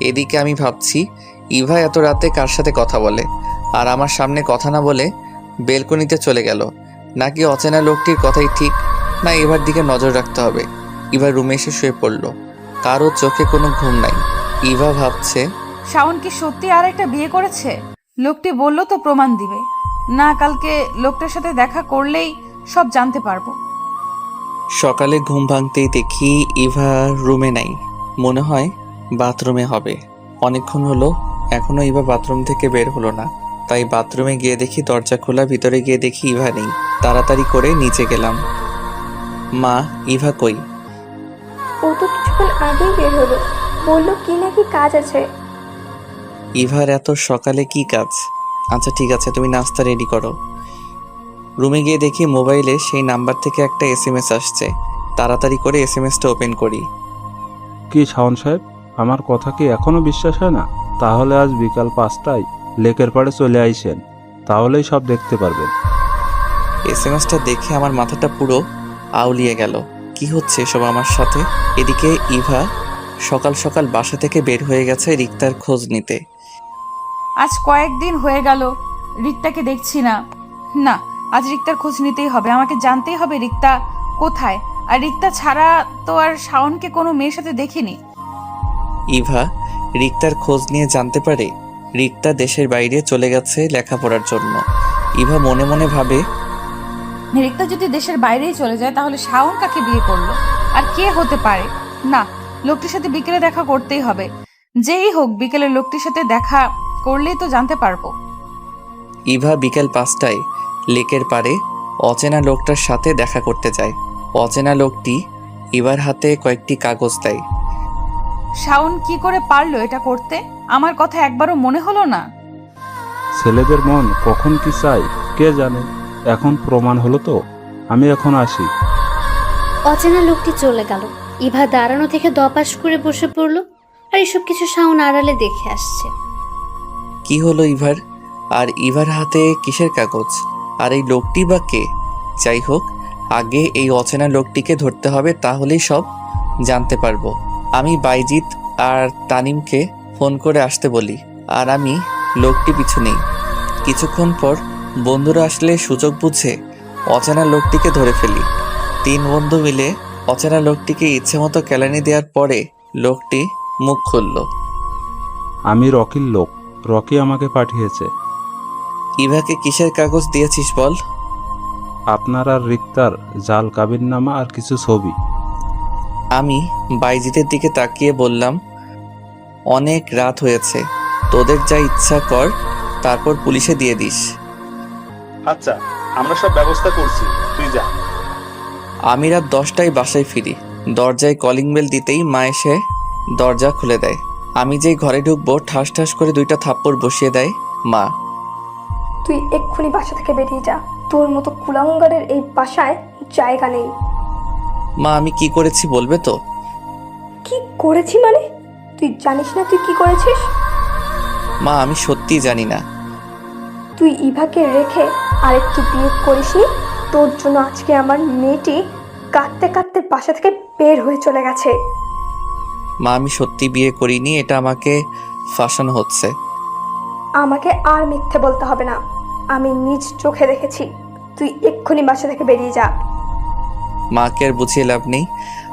Speaker 1: এদিকে আমি ভাবছি ইভা এত রাতে কার সাথে কথা বলে আর আমার সামনে কথা না বলে বেলকনিতে চলে গেল। নাকি অচেনা লোকটির কথাই ঠিক? না, ইভার দিকে নজর রাখতে হবে। ইভা রুমে এসে শুয়ে পড়ল। কারো চোখে কোনো ঘুম নাই। ইভা ভাবছে,
Speaker 4: শাওন কি সত্যি আর একটা বিয়ে করেছে? লোকটি বলল তো প্রমাণ দিবে। না, কালকে লোকটার সাথে দেখা করলেই সব জানতে পারবো।
Speaker 1: সকালে ঘুম ভাঙতেই দেখি ইভা রুমে নাই। মনে হয় বাথরুমে হবে। অনেকক্ষণ হলো এখনো ইভা বাথরুম থেকে বের হলো না। তাই বাথরুমে গিয়ে দেখি দরজা খোলা। ভিতরে গিয়ে দেখি ইভা নেই। তাড়াতাড়ি করে নিচে গেলাম। মা, ইভা কই?
Speaker 8: ও তো কিছুক্ষণ আগেই বের হলো, বললো কি নাকি কাজ আছে।
Speaker 1: ইভার এত সকালে কি কাজ? আচ্ছা ঠিক আছে, তুমি নাস্তা রেডি করো। রুমে গিয়ে দেখি মোবাইলে সেই নাম্বার থেকে একটা SMS আসছে। তাড়াতাড়ি করে SMS-টা ওপেন করি।
Speaker 7: কি শাওন সাহেব, আমার কথা কি এখনো বিশ্বাস হয় না? তাহলে আজ বিকাল 5টায় লেকের পাড়ে চলে আইসেন, তাহলেই সব দেখতে পারবেন।
Speaker 1: SMS-টা দেখে আমার মাথাটা পুরো আউলিয়ে গেল। কি হচ্ছে এসব আমার সাথে? এদিকে ইভা সকাল সকাল বাসা থেকে বের হয়ে গেছে রিক্তার খোঁজ নিতে।
Speaker 4: আজ কয়েকদিন হয়ে গেল রিক্তাকে দেখছি না। না, আজ রিক্তার খোঁজ নিতেই হবে। আমাকে জানতেই হবে রিক্তা কোথায়। আর রিক্তা ছাড়া তো আর শাওনকে কোনো মেয়ের সাথে দেখিনি।
Speaker 1: ইভা রিক্তার খোঁজ নিয়ে জানতে পারে রিক্তা দেশের বাইরে চলে গেছে লেখাপড়ার জন্য। ইভা মনে মনে ভাবে,
Speaker 4: রিক্তা যদি দেশের বাইরেই চলে যায় তাহলে শাওন কাকে বিয়ে করলো আর কে হতে পারে? না, লোকটির সাথে বিকেলে দেখা করতেই হবে। যেই হোক, বিকেলে লোকটির সাথে দেখা করলেই তো জানতে পারবো।
Speaker 1: ইভা বিকেল 5টায় লেকের পাড়ে অচেনা লোকটার সাথে দেখা করতে যায়। অচেনা লোকটি ইভার হাতে কয়েকটি কাগজ দেয়।
Speaker 4: শাওন কি করে পারলো এটা করতে? আমার কথা একবারও মনে হলো না।
Speaker 7: ছেলেদের মন কখন কি চায় কে জানে। এখন প্রমাণ হলো তো, আমি এখন আসি।
Speaker 13: অচেনা লোকটি চলে গেল। ইভা দাঁড়ানো থেকে দপাস করে বসে পড়লো। আর এসব কিছু শাওন আড়ালে দেখে আসছে।
Speaker 1: কি হলো ইভার? আর ইভার হাতে কিসের কাগজ? আর এই লোকটি বা কে? যাই হোক, আগে এই অচেনা লোকটিকে ধরতে হবে, তাহলেই সব জানতে পারবো। আমি বাইজিৎ আর তানিমকে ফোন করে আসতে বলি, আর আমি লোকটি পিছু নেই। কিছুক্ষণ পর বন্ধুরা আসলে সুযোগ বুঝে অচেনা লোকটিকে ধরে ফেলি। 3 বন্ধু মিলে অচেনা লোকটিকে ইচ্ছে মতো কেলানি দেওয়ার পরে লোকটি মুখ খুলল।
Speaker 7: আমি রকির লোক, রকি আমাকে পাঠিয়েছে।
Speaker 1: ইভাকে কিসের কাগজ দিয়েছিস বল?
Speaker 7: আপনার আর রিক্তার জাল কাবিননামা আর কিছু ছবি।
Speaker 1: আমি বাইজিতের দিকে তাকিয়ে বললাম, অনেক রাত হয়েছে, তোদের যা ইচ্ছা কর, তারপর পুলিশে দিয়ে দিস।
Speaker 3: আচ্ছা, আমরা সব ব্যবস্থা করছি, তুই যা।
Speaker 1: আমি রাত 10টায় বাসায় ফিরি। দরজায় কলিং বেল দিতেই মা এসে দরজা খুলে দেয়। আমি যেই ঘরে ঢুকবো ঠাস ঠাস করে 2টা থাপ্পড় বসিয়ে দেয় মা।
Speaker 8: তুই এক্ষুনি বাসা থেকে বেরিয়ে যা, তোর মতো কুলাঙ্গারের এই বাসায় জায়গা নেই।
Speaker 1: মা, আমি কি করেছি বলবে তো?
Speaker 8: কি করেছি মানে? তুই জানিস না তুই কি করেছিস?
Speaker 1: মা, আমি সত্যিই জানি না।
Speaker 8: তুই ইভাকে রেখে আরেকটি বিয়ে করিসনি, তোর জন্য আজকে আমার মেয়েটি কাঁদতে কাঁদতে বাসা থেকে বের হয়ে চলে গেছে।
Speaker 1: মা, আমি সত্যি বিয়ে করিনি, এটা আমাকে ফাঁসানো হচ্ছে।
Speaker 8: আমাকে আর মিথ্যে বলতে হবে না, আমি নিজ চোখে দেখেছি। তুই এক্ষুনি বাসা থেকে বেরিয়ে যা।
Speaker 1: মাকে আর বুঝিয়ে লাভ নেই,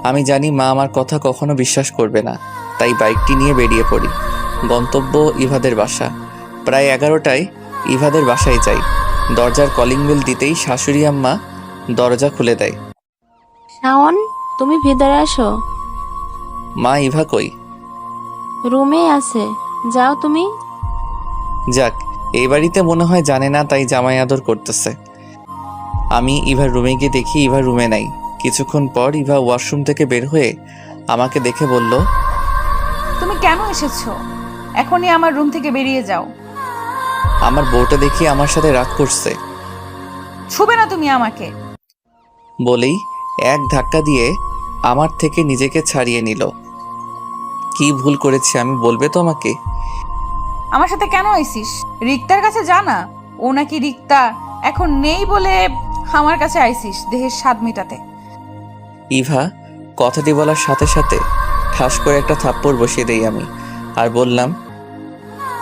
Speaker 1: আমি জানি মা আমার কথা কখনো বিশ্বাস করবে না। তাই বাইকটি নিয়ে বেরিয়ে পড়ি। গন্তব্য ইভাদের বাসা। প্রায় 11টায় ইভাদের বাসায় যাই। দরজার কলিং বেল দিতেই শাশুড়ি আম্মা দরজা খুলে দেয়।
Speaker 10: শাওন, তুমি ভিতরে আসো।
Speaker 1: মা, ইভা কই?
Speaker 10: রুমে আছে, যাও তুমি।
Speaker 1: যাক, এই বাড়িতে মনে হয় জানে না, তাই জামাই আদর করতেছে। আমি ইভার রুমে গিয়ে দেখি ইভা রুমে নাই। কিছুক্ষণ পর ইভা ওয়াশরুম থেকে বের হয়ে আমাকে দেখে বলল,
Speaker 4: তুমি কেন এসেছো? এখনই আমার রুম থেকে বেরিয়ে যাও।
Speaker 1: আমার বউটা দেখি আমার সাথে রাগ করছে।
Speaker 4: ছুবে না তুমি আমাকে।
Speaker 1: বলেই এক ধাক্কা দিয়ে আমার থেকে নিজেকে ছাড়িয়ে নিল। কি ভুল করেছি আমি, বলবে তো আমাকে?
Speaker 4: আমার সাথে কেন আইসিস? রিক্তার কাছে যা না। ও নাকি রিক্তা এখন নেই বলে আমার কাছে আইসিস দেহের স্বাদ মেটাতে।
Speaker 1: ইভা কথাটি বলার সাথে সাথে ঠাস করে একটা থাপ্পড় বসিয়ে দেই আমি, আর বললাম,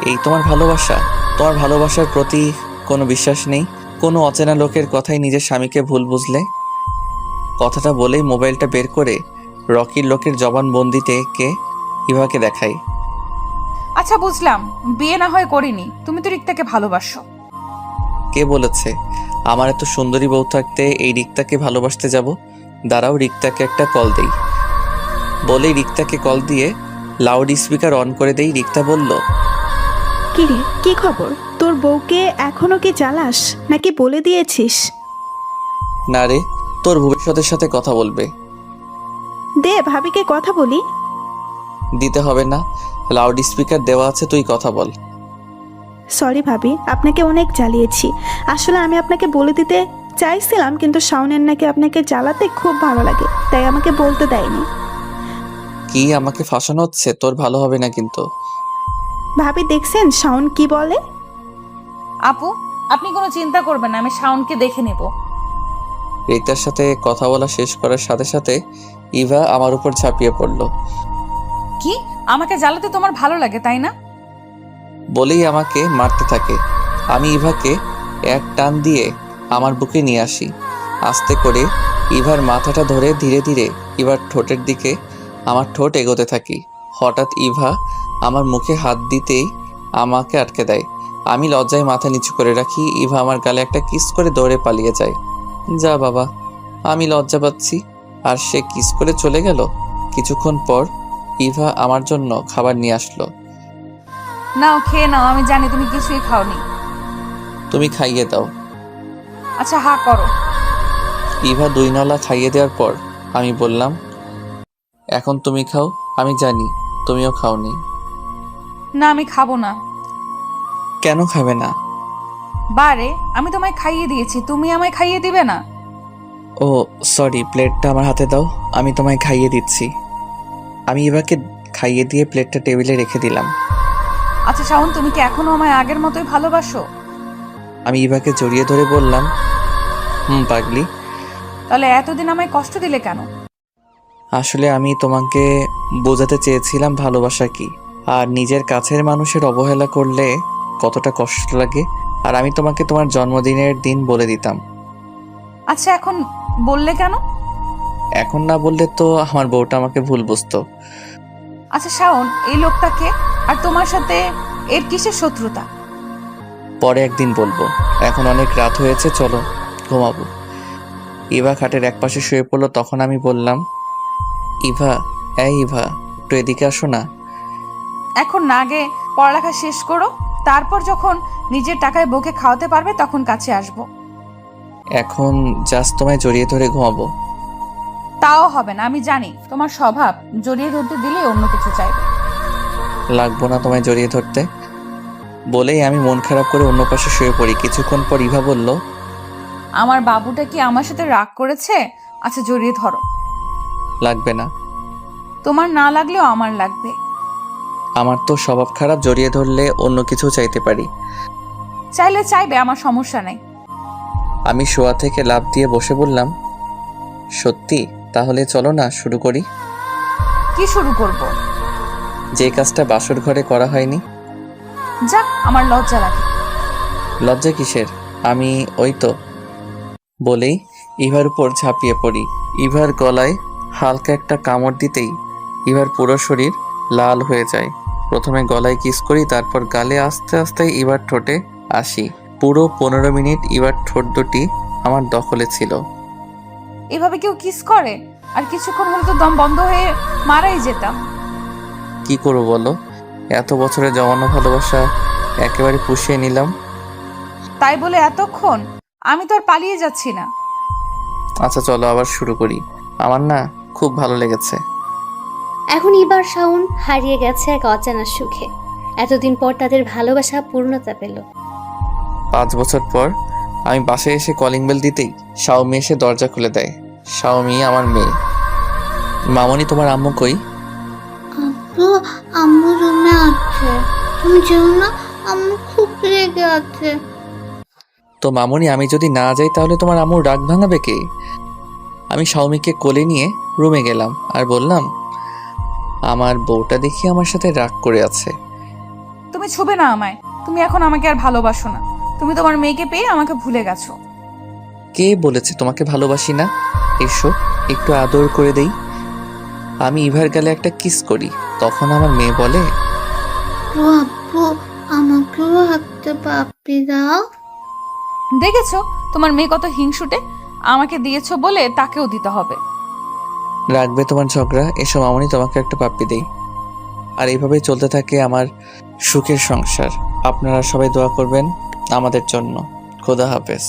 Speaker 1: এই তোমার ভালোবাসা? তোমার ভালোবাসার প্রতি কোনো বিশ্বাস নেই? কোনো অচেনা লোকের কথাই নিজের স্বামীকে ভুল বুঝলে? কথাটা বলেই মোবাইলটা বের করে রকির লোকের জবানবন্দিতে কে ইভাকে দেখাই।
Speaker 4: আচ্ছা বুঝলাম, বিয়ে না হয় করিনি, তুমি তো রিক্তাকে ভালোবাসো।
Speaker 1: কে বলেছে? আমার এত সুন্দরী বউ থাকতে এই রিক্তাকে ভালোবাসতে যাব? দাঁড়াও, রিক্তাকে একটা কল দেই। বলেই রিক্তাকে কল দিয়ে লাউড স্পিকার অন করে দেই। রিক্তা বলল,
Speaker 5: কি রে, কি খবর? তোর বউকে এখনো কি জ্বালাস নাকি বলে দিয়েছিস?
Speaker 1: না রে, তোর ভবিষ্যতের সাথে কথা বলবে।
Speaker 5: দে ভাবিকে কথা বলি।
Speaker 1: দিতে হবে না, লাউড স্পিকার দেওয়া আছে, তুই কথা বল।
Speaker 5: সরি ভাবি, আপনাকে অনেক জ্বালিয়েছি। আসলে আমি আপনাকে বলে দিতে চাইছিলাম, কিন্তু শাওনের নাকি আপনাকে জ্বালাতে খুব ভালো লাগে, তাই আমাকে বলতে দেয়নি।
Speaker 1: কি আমাকে ফাঁসানো হচ্ছে? তোর ভালো হবে না কিন্তু।
Speaker 5: ভাবি দেখছেন শাওন কি বলে?
Speaker 4: আপু, আপনি কোনো চিন্তা করবেন না, আমি শাওনকে দেখে নেব।
Speaker 1: রিক্তার সাথে কথা বলা শেষ করার সাথে সাথে ইভা আমার উপর ঝাঁপিয়ে পড়ল।
Speaker 4: কি, আমাকে জ্বালাতে তোমার ভালো লাগে তাই না?
Speaker 1: বলেই আমাকে মারতে থাকে। আমি ইভাকে এক টান দিয়ে আমার বুকে নিয়ে আসি। আস্তে করে ইভার মাথাটা ধরে ধীরে ধীরে ইভার ঠোঁটের দিকে আমার ঠোঁট এগোতে থাকি। হঠাৎ ইভা আমার মুখে হাত দিতেই আমাকে আটকে দেয়। আমি লজ্জায় মাথা নিচু করে রাখি। ইভা আমার গালে একটা কিস করে দৌড়ে পালিয়ে যায়। যা বাবা, আমি লজ্জা পাচ্ছি, আর সে কিস করে চলে গেল। কিছুক্ষণ পর ইভা আমার জন্য খাবার নিয়ে আসলো।
Speaker 4: নাও, খেয়ে নাও, আমি জানি তুমি কিছুই খাওনি।
Speaker 1: তুমি খাইয়ে দাও।
Speaker 4: আচ্ছা হা করো।
Speaker 1: ইভা 2 নলা খাইয়ে দেওয়ার পর আমি বললাম, এখন তুমি খাও, আমি জানি তুমিও খাওনি।
Speaker 4: না, আমি খাবো না।
Speaker 1: কেন খাবে না?
Speaker 4: বারে, আমি তোমায় খাইয়ে দিয়েছি, তুমি আমায় খাইয়ে দিবে না?
Speaker 1: ও সরি, প্লেটটা আমার হাতে দাও, আমি তোমায় খাইয়ে দিচ্ছি। আমি ইভাকে খাইয়ে দিয়ে প্লেটটা টেবিলে রেখে দিলাম।
Speaker 4: আচ্ছা শাওন, তুমি কি এখনো আমায় আগের মতোই ভালোবাসো?
Speaker 1: আমি ইভাকে জড়িয়ে ধরে বললাম, পাগলি।
Speaker 4: তাহলে এতদিন আমায় কষ্ট দিলে কেন?
Speaker 1: আসলে আমি তোমাকে বোঝাতে চেয়েছিলাম ভালোবাসা কি, আর নিজের কাছের মানুষের অবহেলা করলে কতটা কষ্ট লাগে। আর আমি তোমাকে তোমার জন্মদিনের দিন বলে দিতাম।
Speaker 4: আচ্ছা এখন বললে কেন?
Speaker 1: এখন না বললে তো আমার বউটা আমাকে ভুল বুঝতো।
Speaker 4: আচ্ছা শাওন, এই লোকটাকে আর তোমার সাথে এর কিসের শত্রুতা?
Speaker 1: পরে একদিন বলবো, এখন অনেক রাত হয়েছে, চলো ঘুমাবো। ইভা খাটের এক পাশে শুয়ে পড়লো। তখন আমি বললাম, ইভা, ইভা, একটু এদিকে আসো না।
Speaker 4: এখন না, আগে পড়ালেখা শেষ করো, তারপর যখন নিজের টাকায় বউকে খাওয়াতে পারবে তখন কাছে আসবো।
Speaker 1: এখন জাস্ট তোমায় জড়িয়ে ধরে ঘুমাবো।
Speaker 4: তাও হবে না, আমি জানি তোমার স্বভাব, জড়িয়ে ধরতে দিলে অন্য কিছু চাইবে।
Speaker 1: লাগবো না তোমায় জড়িয়ে ধরতে। বলেই আমি মন খারাপ করে অন্য পাশে শুয়ে পড়ি। কিছুক্ষণ পর ইভা বলল,
Speaker 4: আমার বাবুটা কি আমার সাথে রাগ করেছে? আচ্ছা জড়িয়ে ধরো।
Speaker 1: লাগবে না।
Speaker 4: তোমার না লাগলেও আমার লাগবে।
Speaker 1: আমার তো স্বভাব খারাপ, জড়িয়ে ধরলে অন্য কিছু চাইতে পারি।
Speaker 4: চাইলে চাইবে, আমার সমস্যা নেই।
Speaker 1: আমি শোয়া থেকে লাফ দিয়ে বসে বললাম, সত্যি? তাহলে চলো না শুরু করি।
Speaker 4: কি শুরু করব?
Speaker 1: যে কাজটা বাসর ঘরে করা হয়নি।
Speaker 4: যা, আমার লজ্জা লাগে।
Speaker 1: লজ্জা কিসের? আমি ওই তো। বলেই ইভার উপর ঝাঁপিয়ে পড়ি। ইভার গলায় হালকা একটা কামড় দিতেই ইভার পুরো শরীর লাল হয়ে যায়। প্রথমে গলায় কিস করি, তারপর গালে আস্তে আস্তে ইভার ঠোঁটে আসি। পুরো 15 মিনিট ইভার ঠোঁট দুটি আমার দখলে ছিল।
Speaker 4: এভাবে কেউ কিস করে? আর কিছুক্ষণ হলে তো দম বন্ধ হয়ে মারাই যেতাম।
Speaker 1: কি করবো বলো? এত বছরের জমানো ভালোবাসা একেবারে পুষিয়ে নিলাম।
Speaker 4: তাই বলে এতক্ষণ? আমি তো আর পালিয়ে যাচ্ছি না।
Speaker 1: আচ্ছা চলো আবার শুরু করি, আমার না খুব ভালো লেগেছে।
Speaker 13: এখন ইভার শাওন হারিয়ে গেছে এক অজানা সুখে। এতদিন পর তাদের ভালোবাসা পূর্ণতা পেল।
Speaker 1: 5 বছর পর আমি বাসায় এসে কলিং বেল দিতেই শাওমি এসে দরজা খুলে দেয়। শাওমি আমার মেয়ে। মামনি, তোমার আম্মু কই?
Speaker 12: আব্বু, আম্মু রুমে আছে। তুমি যেও না, আম্মু খুব রেগে আছে।
Speaker 1: তো মামনি, আমি যদি না যাই তাহলে তোমার আম্মুর রাগ ভাঙাবে কে? আমি শাওমিকে কোলে নিয়ে রুমে গেলাম আর বললাম, আমার বউটা দেখি আমার সাথে রাগ করে আছে।
Speaker 4: তুমি ছুবে না আমায়। তুমি এখন আমাকে আর ভালোবাসো না। তুমি তোমার মেয়েকে পেয়ে আমাকে ভুলে গেছো।
Speaker 1: কে বলেছে তোমাকে ভালোবাসি না? এসো একটু আদর করে দেই। আমি ইভার গালে একটা কিস করি, তখন আমার মেয়ে বলে,
Speaker 12: আব্বু, আমাকেও একটা পাপ্পি দাও।
Speaker 4: দেখেছো তোমার মেয়ে কত হিংসুটে? আমাকে দিয়েছো বলে তাকেও দিতে হবে।
Speaker 1: রাখবে তোমার ঝগড়া। এসো মামনি, তোমাকে একটা পাপ্পি দেই। আর এইভাবেই চলতে থাকে আমার সুখের সংসার। আপনারা সবাই দোয়া করবেন আমাদের জন্য। খোদা হাফেজ।